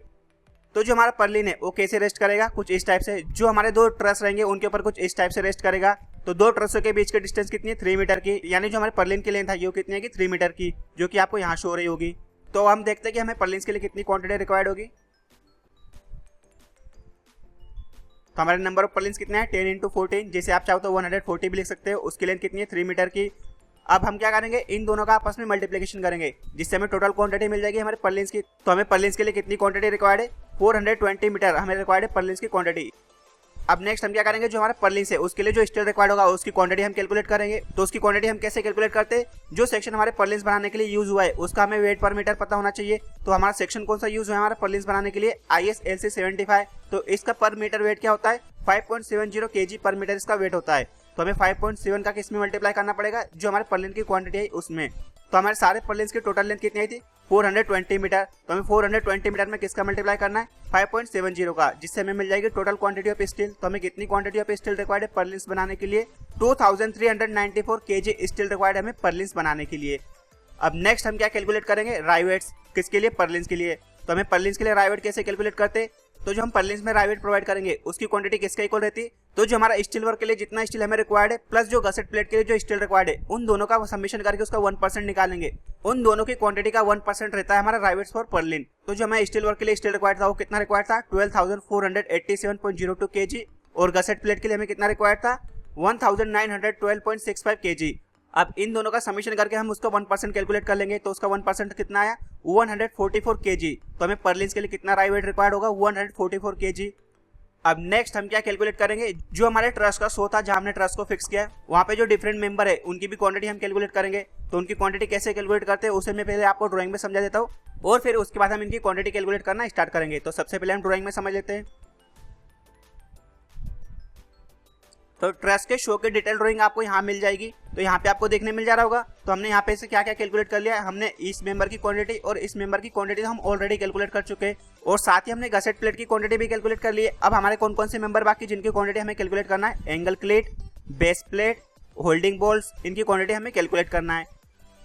तो जो हमारा पर्लिन है वो कैसे रेस्ट करेगा कुछ इस टाइप से। जो हमारे 2 ट्रस रहेंगे उनके ऊपर कुछ इस टाइप से रेस्ट करेगा। तो 2 ट्रसों के बीच की डिस्टेंस कितनी है 3 मीटर की, यानी जो हमारे पर्लिन की लेंथ है वो कितनी है कि 3 मीटर की, जो कि आपको यहाँ शो हो रही होगी। तो हम देखते हैं कि हमें पर्लिन्स के लिए कितनी क्वांटिटी रिक्वायर्ड होगी। तो हमारे नंबर ऑफ पर्लिन्स कितने हैं 10 × 14, जैसे आप चाहो तो 140 भी लिख सकते हो। उसकी लेंथ कितनी है 3 मीटर की। अब हम क्या करेंगे इन दोनों का आपस में मल्टीप्लिकेशन करेंगे, जिससे हमें टोटल क्वांटिटी मिल जाएगी हमारे पर्लिन्स की। तो हमें पर्लिन्स के लिए कितनी क्वांटिटी रिक्वायर्ड है 420 मीटर हमें रिक्वायर्ड है पर्लिन्स की क्वांटिटी। अब नेक्स्ट हम क्या करेंगे जो हमारा पर्लिन्स है उसके लिए जो स्टील रिक्वायर्ड होगा उसकी क्वांटिटी हम कैलकुलेट करेंगे। तो उसकी क्वांटिटी हम कैसे कैलकुलेट करते हैं, जो सेक्शन हमारे पर्लिन्स बनाने के लिए यूज हुआ है उसका हमें वेट पर मीटर पता होना चाहिए। तो हमारा सेक्शन कौन सा यूज हुआ है हमारा पर्लिन्स बनाने के लिए IS LC 75। तो इसका पर मीटर वेट क्या होता है 5.70 kg पर मीटर इसका वेट होता है। तो हमें 5.7 का किस में मल्टीप्लाई करना पड़ेगा जो हमारे पर्लिन की क्वांटिटी है उसमें। तो हमारे सारे पर्लिन्स की टोटल लेंथ कितनी आई थी 420 मीटर। तो हमें 420 मीटर में किसका मल्टीप्लाई करना है 5.70 का, जिससे हमें मिल जाएगी टोटल क्वांटिटी ऑफ स्टील। तो हमें कितनी क्वांटिटी ऑफ स्टील रिक्वायर्ड है पर्लिन्स बनाने के लिए 2394 kg स्टील रिक्वायर्ड हमें पर्लिन्स बनाने के लिए। अब नेक्स्ट हम क्या कैलकुलेट करेंगे राइवेट्स किसके लिए पर्लिन्स के लिए। तो हमें पर्लिन्स के लिए राइवेट कैसे कैलकुलेट करते, तो जो हम पर्लिन्स में राइवेट प्रोवाइड करेंगे उसकी क्वांटिटी किसका इक्वल रहती है, तो जो हमारा स्टील वर्क के लिए जितना स्टील हमें रिक्वायर्ड है प्लस जो गसेट प्लेट के लिए जो स्टील रिक्वायर्ड है उन दोनों का समीशन करके उसका 1% निकालेंगे। उन दोनों की क्वांटिटी का 1% रहता है हमारा राइवेट्स फॉर पर्लिन। तो जो हमें स्टील वर्क के लिए स्टील रिक्वायर्ड था वो कितना रिक्वायर्ड था 12,487.02 kg, और गसेट प्लेट के लिए हमें कितना रिक्वायर्ड था 1,912.65 kg। अब इन दोनों का समीशन करके हम उसका 1% कैलकुलेट कर लेंगे। तो उसका 1% कितना आया 144 kg। तो हमें पर्लिन्स के लिए कितना राइवेट रिक्वायर्ड होगा 144 kg। अब नेक्स्ट हम क्या कैलकुलेट करेंगे, जो हमारे ट्रस का शो था जहां हमने ट्रस को फिक्स किया वहां पे जो डिफरेंट मेंबर है उनकी भी क्वांटिटी हम कैलकुलेट करेंगे। तो उनकी क्वांटिटी कैसे कैलकुलेट करते हैं उसे मैं पहले आपको ड्राइंग में समझा देता हूँ और फिर उसके बाद हम इनकी क्वांटिटी कैलकुलेट करना स्टार्ट करेंगे। तो सबसे पहले हम ड्राइंग में समझ लेते हैं। तो ट्रस के शो की डिटेल ड्राइंग आपको यहाँ मिल जाएगी। तो यहाँ पे आपको देखने मिल जा रहा होगा। तो हमने यहाँ पे से क्या क्या कैलकुलेट कर लिया, हमने इस मेंबर की क्वांटिटी और इस मेंबर की क्वांटिटी हम ऑलरेडी कैलकुलेट कर चुके हैं और साथ ही हमने गसेट प्लेट की क्वांटिटी भी कैलकुलेट कर ली है। अब हमारे कौन कौन से मेंबर बाकी जिनकी क्वांटिटी हमें कैलकुलेट करना है, angle plate, base plate, holding balls, इनकी क्वांटिटी हमें कैलकुलेट करना है।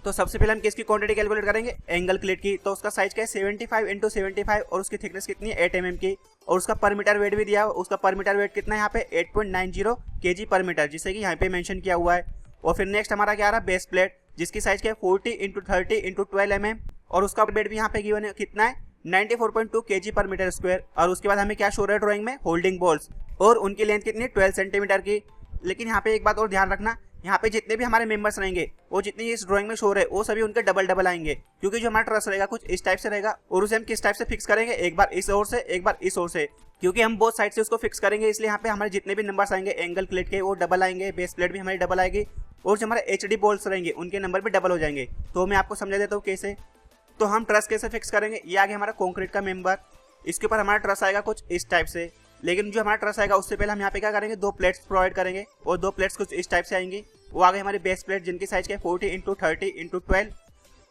तो सबसे पहले हम किसकी क्वांटिटी कैलकुलेट करेंगे, एंगल प्लेट की। तो उसका साइज क्या है 75 × 75 और उसकी थिकनेस कितनी है 8 mm की और उसका पर मीटर वेट भी दिया है। उसका पर मीटर वेट कितना है यहाँ पे 8.90 kg पर मीटर, जिसे कि यहाँ पे मेंशन किया हुआ है। और फिर नेक्स्ट हमारा क्या आ रहा है, बेस प्लेट, जिसकी साइज क्या है 40 × 30 × 12 mm और उसका वेट भी यहाँ पे गिवन है कितना है 94.2 kg पर मीटर स्क्वायर। और उसके बाद हमें क्या शो रहा है ड्राइंग में, होल्डिंग बॉल्स, और उनकी लेंथ कितनी है 12 सेंटीमीटर की। लेकिन यहाँ पे एक बात और ध्यान रखना, यहाँ पे जितने भी हमारे मेंबर्स रहेंगे वो जितने इस ड्राइंग में शो रहे वो सभी उनके डबल डबल आएंगे, क्योंकि जो हमारा ट्रस रहेगा कुछ इस टाइप से रहेगा और उसे हम किस टाइप से फिक्स करेंगे, एक बार इस ओर से एक बार इस ओर से, क्योंकि हम बोथ साइड से उसको फिक्स करेंगे। इसलिए यहाँ पे हमारे जितने भी नंबर्स आएंगे एंगल प्लेट के वो डबल आएंगे, बेस प्लेट भी हमारी डबल आएगी और जो हमारे एचडी बॉल्स रहेंगे उनके नंबर भी डबल हो जाएंगे। तो मैं आपको समझा देता हूँ कैसे। तो हम ट्रस कैसे फिक्स करेंगे, ये आगे हमारा कॉन्क्रीट का मेंबर, इसके ऊपर हमारा ट्रस आएगा कुछ इस टाइप से। लेकिन जो हमारा ट्रस आएगा उससे पहले हम यहाँ पे क्या करेंगे, 2 प्लेट्स प्रोवाइड करेंगे और 2 प्लेट्स कुछ इस टाइप से आएंगी। वो आगे हमारी बेस प्लेट जिनकी साइज क्या है 40 × 30 × 12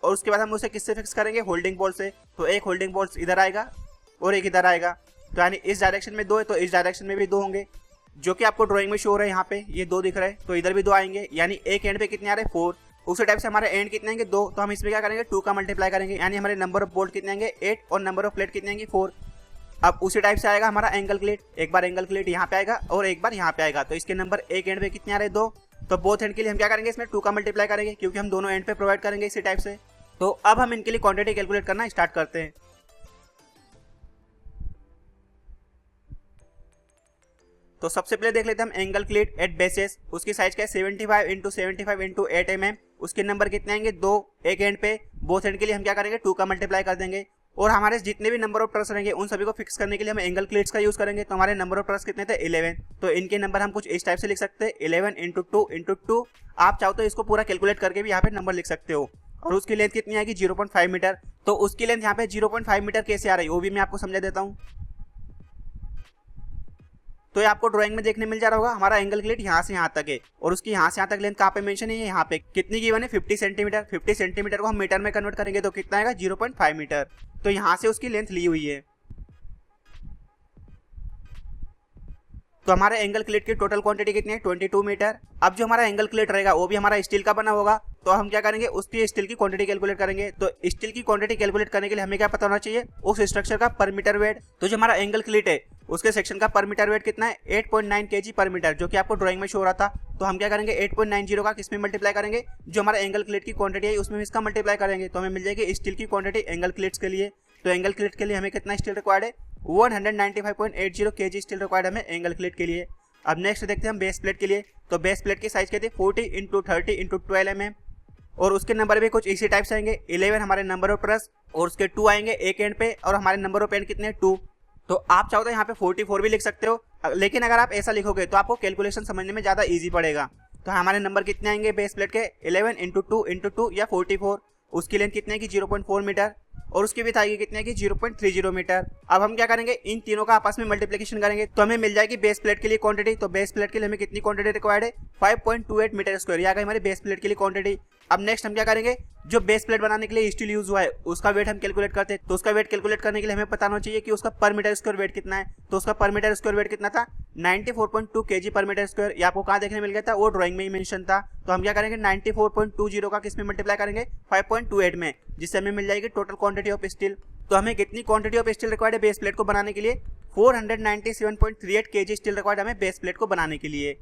और उसके बाद हम उसे किससे फिक्स करेंगे, होल्डिंग बॉल से। तो एक होल्डिंग बॉल्स इधर आएगा और एक इधर आएगा। तो यानी इस डायरेक्शन में 2 है तो इस डायरेक्शन में भी 2 होंगे, जो कि आपको ड्राइंग में शो हो रहा है। यहाँ पे ये 2 दिख रहा है तो इधर भी 2 आएंगे, यानी एक एंड पे कितने आ रहे हैं 4। उसी टाइप से हमारे एंड कितने आएंगे 2, तो हम इसमें क्या करेंगे 2 का मल्टीप्लाई करेंगे, यानी हमारे नंबर ऑफ बोल्ट कितने आएंगे 8 और नंबर ऑफ प्लेट कितने आएंगे 4। अब उसी टाइप से आएगा हमारा एंगल प्लेट, एक बार एंगल प्लेट यहाँ पे आएगा और एक बार यहाँ पे आएगा। तो इसके नंबर एक एंड पे कितने आ रहे हैं 2। तो बोथ एंड के लिए हम क्या करेंगे, इसमें 2 का मल्टीप्लाई करेंगे, क्योंकि हम दोनों एंड पे प्रोवाइड करेंगे इसी टाइप से। तो अब हम इनके लिए क्वांटिटी कैलकुलेट करना स्टार्ट करते हैं। तो सबसे पहले देख लेते हैं हम एंगल प्लेट एट बेसेस, उसकी साइज क्या है 75 × 75 × 8 mm। उसके नंबर कितने आएंगे 2 एक एंड पे। बोथ एंड के लिए हम क्या करेंगे 2 का मल्टीप्लाई कर देंगे और हमारे जितने भी नंबर ऑफ ट्रस रहेंगे उन सभी को फिक्स करने के लिए हम एंगल प्लेट्स का यूज करेंगे। तो हमारे नंबर ऑफ ट्रस कितने थे 11। तो इनके नंबर हम कुछ इस टाइप से लिख सकते हैं 11 × 2 × 2। आप चाहो तो इसको पूरा कैलकुलेट करके भी यहाँ पे नंबर लिख सकते हो। और उसकी लेंथ कितनी आएगी 0.5 मीटर। तो उसकी लेंथ यहाँ पे 0.5 मीटर कैसे आ रही है वो भी मैं आपको समझा देता हूँ। तो ये आपको ड्राइंग में देखने मिल जा रहा होगा, हमारा एंगल प्लेट यहाँ से यहाँ तक है और उसकी यहाँ से यहाँ तक लेंथ कहाँ पे मेंशन है, यहाँ पे कितनी गिवन है 50 सेंटीमीटर। 50 सेंटीमीटर को हम मीटर में कन्वर्ट करेंगे तो कितना आएगा 0.5 मीटर। तो यहाँ से उसकी लेंथ ली हुई है। तो हमारे एंगल प्लेट की टोटल क्वांटिटी कितनी है 22 मीटर। अब जो हमारा एंगल प्लेट रहेगा वो भी हमारा स्टील का बना होगा, तो हम क्या करेंगे उसकी स्टील की क्वांटिटी कैलकुलेट करेंगे। तो स्टील की क्वांटिटी कैलकुलेट करने के लिए हमें क्या पता होना चाहिए, उस स्ट्रक्चर का पर मीटर वेट। तो जो हमारा एंगल प्लेट है उसके सेक्शन का पर मीटर वेट कितना है 8.9 kg पर मीटर, जो कि आपको ड्राइंग में शो हो रहा था। तो हम क्या करेंगे 8.90 का किसमें मल्टीप्लाई करेंगे, जो हमारा एंगल प्लेट की क्वांटिटी है उसमें इसका मल्टीप्लाई करेंगे तो हमें मिल जाएगी स्टील की क्वांटिटी एंगल प्लेट्स के लिए। तो एंगल प्लेट के लिए हमें कितना स्टील रिक्वायर्ड है 195.80 kg स्टील रिक्वायर्ड हमें एंगल प्लेट के लिए। अब नेक्स्ट देखते हैं हम बेस प्लेट के लिए। तो बेस प्लेट की साइज कहते हैं 40 × 30 × 12 mm और उसके नंबर भी कुछ इसी टाइप से आएंगे। 11 हमारे नंबर ऑफ ट्रस और उसके 2 आएंगे एक एंड पे और हमारे नंबर ऑफ एंड कितने 2। तो आप चाहो तो यहाँ पे 44 भी लिख सकते हो, लेकिन अगर आप ऐसा लिखोगे तो आपको कैलकुलेशन समझने में ज़्यादा ईजी पड़ेगा। तो हमारे नंबर कितने आएंगे बेस प्लेट के 11 × 2 × 2 या 44। उसकी लेंथ कितने की 0.4 मीटर और उसकी विड्थ आएगी कितने की 0.30 मीटर। अब हम क्या करेंगे इन तीनों का आपस में मल्टीप्लिकेशन करेंगे तो हमें मिल जाएगी बेस प्लेट के लिए क्वांटिटी। तो बेस प्लेट के लिए हमें कितनी क्वांटिटी रिक्वायर्ड है 5.28 मीटर स्क्वायर, ये आ गई हमारी बेस प्लेट के लिए क्वांटिटी। अब नेक्स्ट हम क्या करेंगे, जो बेस प्लेट बनाने के लिए स्टील यूज हुआ है उसका वेट हम कैलकुलेट करते हैं। तो उसका वेट कैलकुलेट करने के लिए हमें पता होना चाहिए कि उसका पर मीटर स्क्वायर वेट कितना है। तो उसका पर मीटर स्क्वायर वेट कितना था 94.2 kg पर मीटर स्क्वायर। ये आपको कहाँ देखने मिल गया था, वो ड्राइंग में ही मेंशन था। तो हम क्या करेंगे 94.20 का किस में मल्टीप्लाई करेंगे 5.28 में, जिससे हमें मिल जाएगी टोटल क्वांटिटी ऑफ स्टील। तो हमें कितनी क्वांटिटी ऑफ स्टील रिक्वायर्ड है बेस प्लेट को बनाने के लिए 497.38 kg स्टील रिक्वायर्ड हमें बेस प्लेट को बनाने के लिए।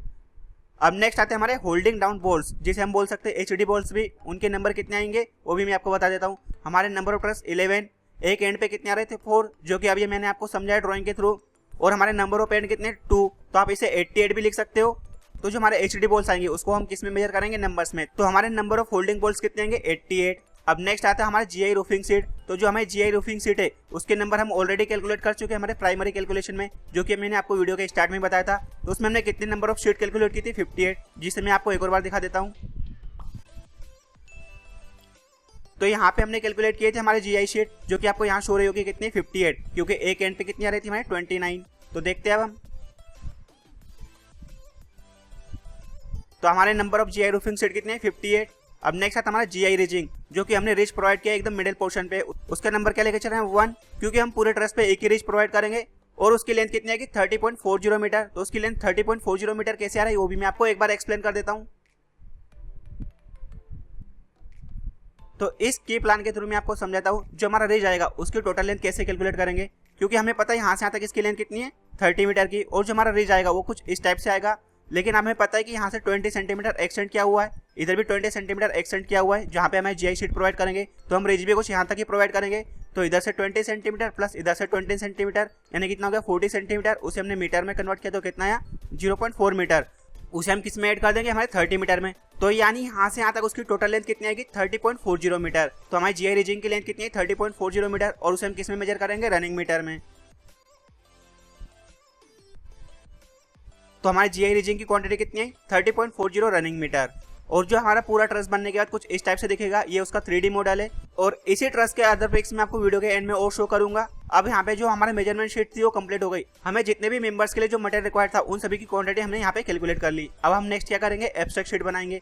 अब नेक्स्ट आते हैं हमारे होल्डिंग डाउन बॉल्स, जिसे हम बोल सकते हैं एचडी बॉल्स भी। उनके नंबर कितने आएंगे वो भी मैं आपको बता देता हूँ। हमारे नंबर ऑफ ट्रस 11, एक एंड पे कितने आ रहे थे 4, जो कि अभी मैंने आपको समझाया ड्राइंग के थ्रू, और हमारे नंबर ऑफ एंड कितने 2। तो आप इसे 88 भी लिख सकते हो। तो जो हमारे एचडी बॉल्स आएंगे उसको हम किस में मेजर करेंगे नंबर्स में। तो हमारे नंबर ऑफ होल्डिंग बॉल्स कितने आएंगे 88। अब नेक्स्ट आता है हमारा जीआई रूफिंग सीट। तो जो हमारी जीआई रूफिंग सीट है उसके नंबर हम ऑलरेडी कैलकुलेट कर चुके हैं हमारे प्राइमरी कैलकुलेशन में, जो कि मैंने आपको वीडियो के स्टार्ट में बताया था। तो उसमें हमने कितने नंबर ऑफ सीट कैलकुलेट की थी, 58, जिसे मैं आपको एक और बार दिखा देता हूँ। तो यहाँ पे हमने कैलकुलेट किए थे हमारे जीआई शीट, जो कि आपको यहाँ शो रही होगी कितनी, 58, क्योंकि एक एंड पे कितनी आ रही थी हमारे 29। तो देखते हैं अब हम। तो हमारे number of GI roofing seat कितने हैं, 58। अब नेक्स्ट आता हमारा जीआई रिजिंग, जो कि हमने रिज प्रोवाइड किया एकदम मिडिल पोर्शन पे, उसका नंबर क्या लेके चल रहे हैं, 1, क्योंकि हम पूरे ट्रस पे एक ही रिज प्रोवाइड करेंगे और उसकी लेंथ कितनी आएगी, 30.40 मीटर। तो उसकी लेंथ 30.40 मीटर कैसे आ रही है वो भी मैं आपको एक बार एक्सप्लेन कर देता हूँ। तो इस की प्लान के थ्रू मैं आपको समझाता हूँ जो हमारा रिज आएगा उसकी टोटल लेंथ कैसे कैलकुलेट करेंगे, क्योंकि हमें पता है यहाँ से यहाँ तक इसकी लेंथ कितनी है, 30 मीटर की, और जो हमारा रिज आएगा वो कुछ इस टाइप से आएगा। लेकिन हमें पता है कि यहाँ से 20 सेंटीमीटर एक्सटेंड किया हुआ है, इधर भी 20 सेंटीमीटर एक्सटेंड किया हुआ है, जहाँ पे हमें जीआई शीट प्रोवाइड करेंगे। तो हम रिज भी कुछ यहाँ तक ही प्रोवाइड करेंगे। तो इधर से 20 सेंटीमीटर प्लस इधर से 20 सेंटीमीटर, यानी कितना हो गया 40 सेंटीमीटर। उसे हमने मीटर में कन्वर्ट किया तो कितना आया, 0.4 मीटर। उसे हम किस में ऐड कर देंगे, हमारे 30 मीटर में। तो यानी यहाँ से यहाँ तक उसकी टोटल लेंथ कितनी आएगी, 30.40 मीटर। तो हमारी जीआई रिजिंग की लेंथ कितनी है, 30.40 मीटर, और उसे हम किस में मेजर करेंगे, रनिंग मीटर में। तो हमारी जीआई रिजिंग की क्वांटिटी कितनी है, 30.40 रनिंग मीटर। और जो हमारा पूरा ट्रस बनने के बाद कुछ इस टाइप से दिखेगा, ये उसका 3D मॉडल है। और इसी ट्रस के अदर पिक्स मैं आपको वीडियो के एंड में और शो करूंगा। अब यहाँ पे जो हमारा मेजरमेंट शीट थी वो कंप्लीट हो गई। हमें जितने भी मेंबर्स के लिए जो मटेरियल रिक्वायर्ड था उन सभी की क्वांटिटी हमने यहाँ पे कैलकुलेट कर ली। अब हम नेक्स्ट क्या करेंगे, एब्स्ट्रैक्ट शीट बनाएंगे।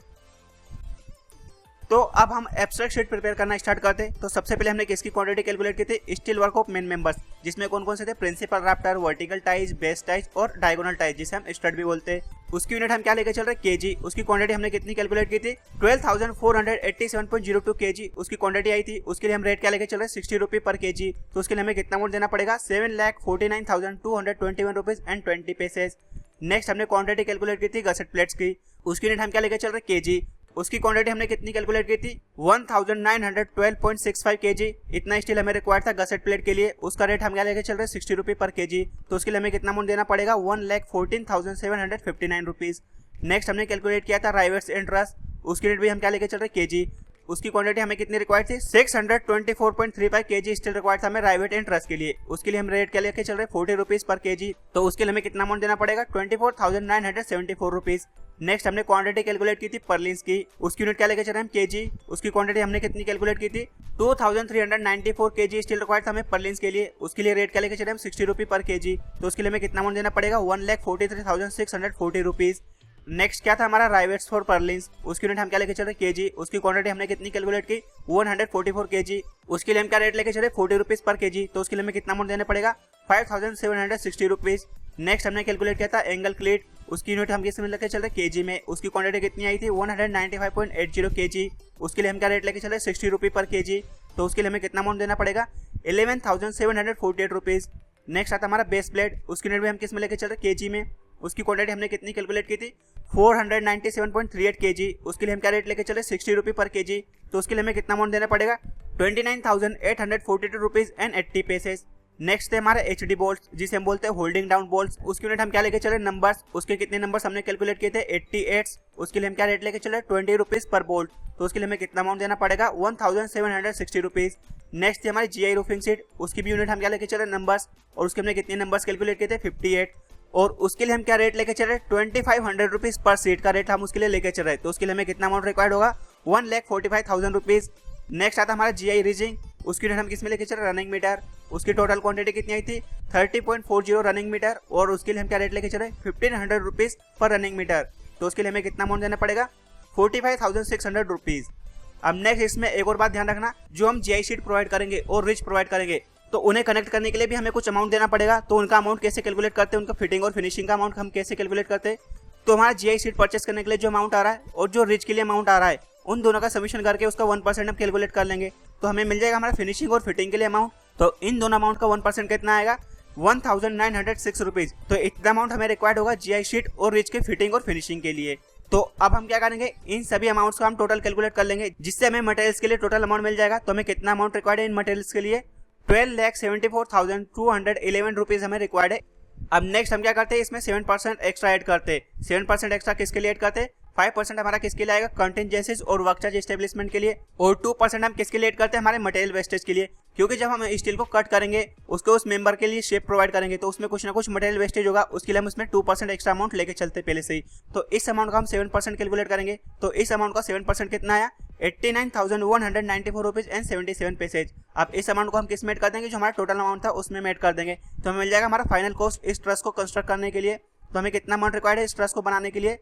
तो अब हम एब्स्ट्रैक्ट शीट प्रिपेयर करना स्टार्ट करते हैं। तो सबसे पहले हमने किसकी क्वांटिटी कैलकुलेट की थी, steel work of main members, जिसमें कौन कौन से थे, principal rafter, vertical ties, base ties और डायगोनल टाइज, जिसे हम स्टड भी बोलते हैं। उसकी यूनिट हम क्या लेके चल रहे हैं, केजी। उसकी क्वांटिटी हमने कितनी कैलकुलेट की थी, 12,487.02 केजी उसकी क्वांटिटी आई थी। उसके लिए हम रेट क्या लेके चल रहे हैं, 60 रुपये पर केजी। तो उसके लिए हमें कितना अमाउंट देना पड़ेगा, 7,49,221 रुपीज एंड 20 पैसेज। नेक्स्ट हमने क्वांटिटी कैलकुलेट की थी गसेट प्लेट्स की। उसकी यूनिट हम क्या लेके चल रहे हैं, केजी। उसकी क्वांटिटी हमने कितनी कैलकुलेट की थी, 1912.65 केजी। इतना स्टील हमें रिक्वायर्ड था गसेट प्लेट के लिए। उसका रेट हम क्या लेके चल रहे हैं, 60 रुपये पर केजी। तो उसके लिए हमें कितना अमाउंट देना पड़ेगा, 1,14,759 रुपीज। नेक्स्ट हमने कैलकुलेट किया था राइवेट्स एंड ट्रस। उसकी रेट भी हम क्या लेके चल रहे हैं, केजी। उसकी क्वांटिटी हमें कितनी रिक्वायर्ड थी, 624.35 केजी स्टील रिक्वायर्ड था हमें राइवेट एंड ट्रस के लिए। उसके लिए हम रेट क्या लेके चल रहे हैं, 40 रुपीज पर केजी। तो उसके लिए हमें कितना अमाउंट देना पड़ेगा, 24,974 रुपीज। नेक्स्ट हमने क्वांटिटी कैलकुलेट की थी पर्लिन्स की। उसकी यूनिट क्या लेके चल रहे हैं, केजी। उसकी क्वांटिटी हमने कितनी कैलकुलेट की थी, 2,394 केजी स्टील रिक्वायर्ड था हमें पर्लिन्स के लिए। उसके लिए रेट क्या लेके चल रहे हैं, 60 रुपये पर केजी। तो उसके लिए हमें कितना अमाउंट देना पड़ेगा, 1,43,640 नेक्स्ट क्या था हमारा राइवेट्स फॉर पर्लिन्स। उसकी यूनिट हम क्या लेके चल रहे, केजी। उसकी क्वांटिटी हमने कितनी कैलकुलेट की, 144 केजी। उसके लिए हम क्या रेट लेके चले, 40 रुपीज पर केजी। तो उसके लिए हमें कितना अमाउंट देना पड़ेगा, 5,760 रुपीज। नेक्स्ट हमने कैलकुलेट किया था एंगल क्लीट। उसकी यूनिट हम किस में लेके चल रहे, केजी में। उसकी क्वांटिटी कितनी आई थी, 195.80 केजी। उसके लिए हम क्या रेट लेके चले, 60 रुपये पर केजी। तो उसके लिए हमें कितना अमाउंट देना पड़ेगा, 11,748 रुपीज। नेक्स्ट आता हमारा बेस प्लेट। उसकी यूनिट भी हम किस में लेके चल रहे, केजी में। उसकी क्वांटिटी हमने कितनी कैलकुलेट की थी, 497.38 केजी। उसके लिए हम क्या रेट लेके चले, 60 रुपये पर केजी। तो उसके लिए हमें कितना अमाउंट देना पड़ेगा, 29,842 रुपीज एंड 80 पैसेज। नेक्स्ट है हमारा एचडी बोल्ट्स, जिसे हम बोलते हैं होल्डिंग डाउन बोल्ट्स। उसकी यूनिट हम क्या लेके चले, नंबर्स। उसके कितने नंबर्स हमने कैलकुलेट किए थे, 88। उसके लिए हम क्या रेट लेके चले, 20 रुपीज पर बोल्ट। तो उसके लिए हमें कितना अमाउंट देना पड़ेगा, 1,760 रुपीज। नेक्स्ट है हमारी जीआई रूफिंग सीट। उसकी भी यूनिट हम क्या लेके चले, नंबर्स। और उसके हमने कितने नंबर्स कैलकुलेट किए थे, 58। और उसके लिए हम क्या रेट लेके चल रहे, 2500 रुपीज पर सीट का रेट हम उसके लिए लेके चल रहे हैं। तो उसके लिए हमें कितना अमाउंट रिक्वायर्ड होगा, 1,45,000 रुपीज। नेक्स्ट आता हमारा जीआई रिजिंग। उसकी यूनिट हम किस में लेके चल रहे, रनिंग मीटर। उसकी टोटल क्वांटिटी कितनी आई थी, 30.40 रनिंग मीटर। और उसके लिए हम क्या रेट लेके चल रहे, 1,500 रुपीज पर रनिंग मीटर। तो उसके लिए हमें कितना अमाउंट देना पड़ेगा, 45,600 रुपीज। अब नेक्स्ट इसमें एक और बात ध्यान रखना, जो हम जीआई शीट प्रोवाइड करेंगे और रिच प्रोवाइड करेंगे तो उन्हें कनेक्ट करने के लिए भी हमें कुछ अमाउंट देना पड़ेगा। तो उनका अमाउंट कैसे कैलकुलेट करते हैं, उनका फिटिंग और फिनिशिंग का अमाउंट हम कैसे कैलकुलेट करते हैं। तो हमारा जीआई शीट परचेस करने के लिए जो अमाउंट आ रहा है और जो रिच के लिए अमाउंट आ रहा है, उन दोनों का समीशन करके उसका 1% हम कैलकुलेट कर लेंगे। तो हमें मिल जाएगा हमारा फिनिशिंग और फिटिंग के लिए अमाउंट। तो इन दोनों अमाउंट का 1% कितना आएगा, 1,906 रुपीज। तो इतना अमाउंट हमें रिक्वायर्ड होगा जीआई शीट और रिच के फिटिंग और फिनिशिंग के लिए। तो अब हम क्या करेंगे, इन सभी अमाउंट्स का हम टोटल कैलकुलेट कर लेंगे, जिससे हमें मटेरियल्स के लिए टोटल अमाउंट मिल जाएगा। तो हमें कितना अमाउंट रिक्वायर्ड है इन मटेरियल्स के लिए, 12,74,211 रुपीज हमें रिक्वायर्ड है। अब नेक्स्ट हम क्या करते हैं, इसमें 7% एक्स्ट्रा ऐड करते हैं। 7% एक्स्ट्रा किसके लिए ऐड करते हैं, 5% हमारा किसके लिए आएगा, कंटिजेंसीज और वर्क चार्ज एस्टेब्लिशमेंट के लिए, और 2% हम किसके लिए ऐड करते हैं, हमारे मटेरियल वेस्टेज के लिए, क्योंकि जब हम स्टील को कट करेंगे उसको उस मेंबर के लिए शेप प्रोवाइड करेंगे तो उसमें कुछ ना कुछ मटेरियल वेस्टेज होगा, उसके लिए हम उसमें 2% एक्स्ट्रा अमाउंट लेके चलते पहले से ही। तो इस अमाउंट का हम 7% कैलकुलेट करेंगे, तो इस अमाउंट का 7% कितना आया, 89,194 रुपीज एंड 77 पैसे। अब इस अमाउंट को हम किस में ऐड कर देंगे, जो हमारा टोटल अमाउंट था उसमें ऐड कर देंगे, तो हमें मिल जाएगा हमारा फाइनल कॉस्ट इस ट्रस्ट को कंस्ट्रक्ट करने के लिए। तो हमें कितना अमाउंट रिक्वायर्ड है इस ट्रस्ट को बनाने के लिए,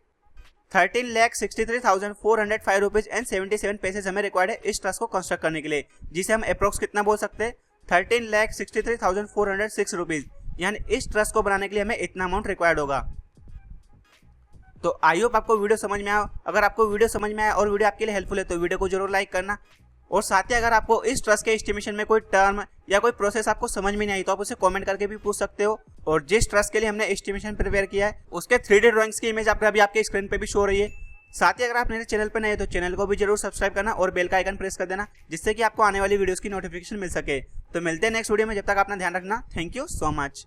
13,63,405 रुपीज एंड 77 पैसे हमें रिक्वायर्ड है इस ट्रस्ट को कंस्ट्रक्ट करने के लिए, जिसे हम अप्रोक्स कितना बोल सकते हैं, 13,63,406 रुपीज, यानी इस ट्रस्ट को बनाने के लिए हमें इतना अमाउंट रिक्वायर्ड होगा। तो आई होप आपको वीडियो समझ में आया। अगर आपको वीडियो समझ में आया और वीडियो आपके लिए हेल्पफुल है तो वीडियो को जरूर लाइक करना, और साथ ही अगर आपको इस ट्रस्ट के एस्टिमेशन में कोई टर्म या कोई प्रोसेस आपको समझ में नहीं आई तो आप उसे कमेंट करके भी पूछ सकते हो। और जिस ट्रस्ट के लिए हमने एस्टिमेशन प्रिपेयर किया है उसके 3D ड्राइंग्स की इमेज अभी आपके स्क्रीन पे भी शो रही है। साथ ही अगर आप मेरे चैनल पर नए तो चैनल को भी जरूर सब्सक्राइब करना और बेल का आइकन प्रेस कर देना, जिससे कि आपको आने वाली वीडियोस की नोटिफिकेशन मिल सके। तो मिलते हैं नेक्स्ट वीडियो में, जब तक अपना ध्यान रखना। Thank you so much.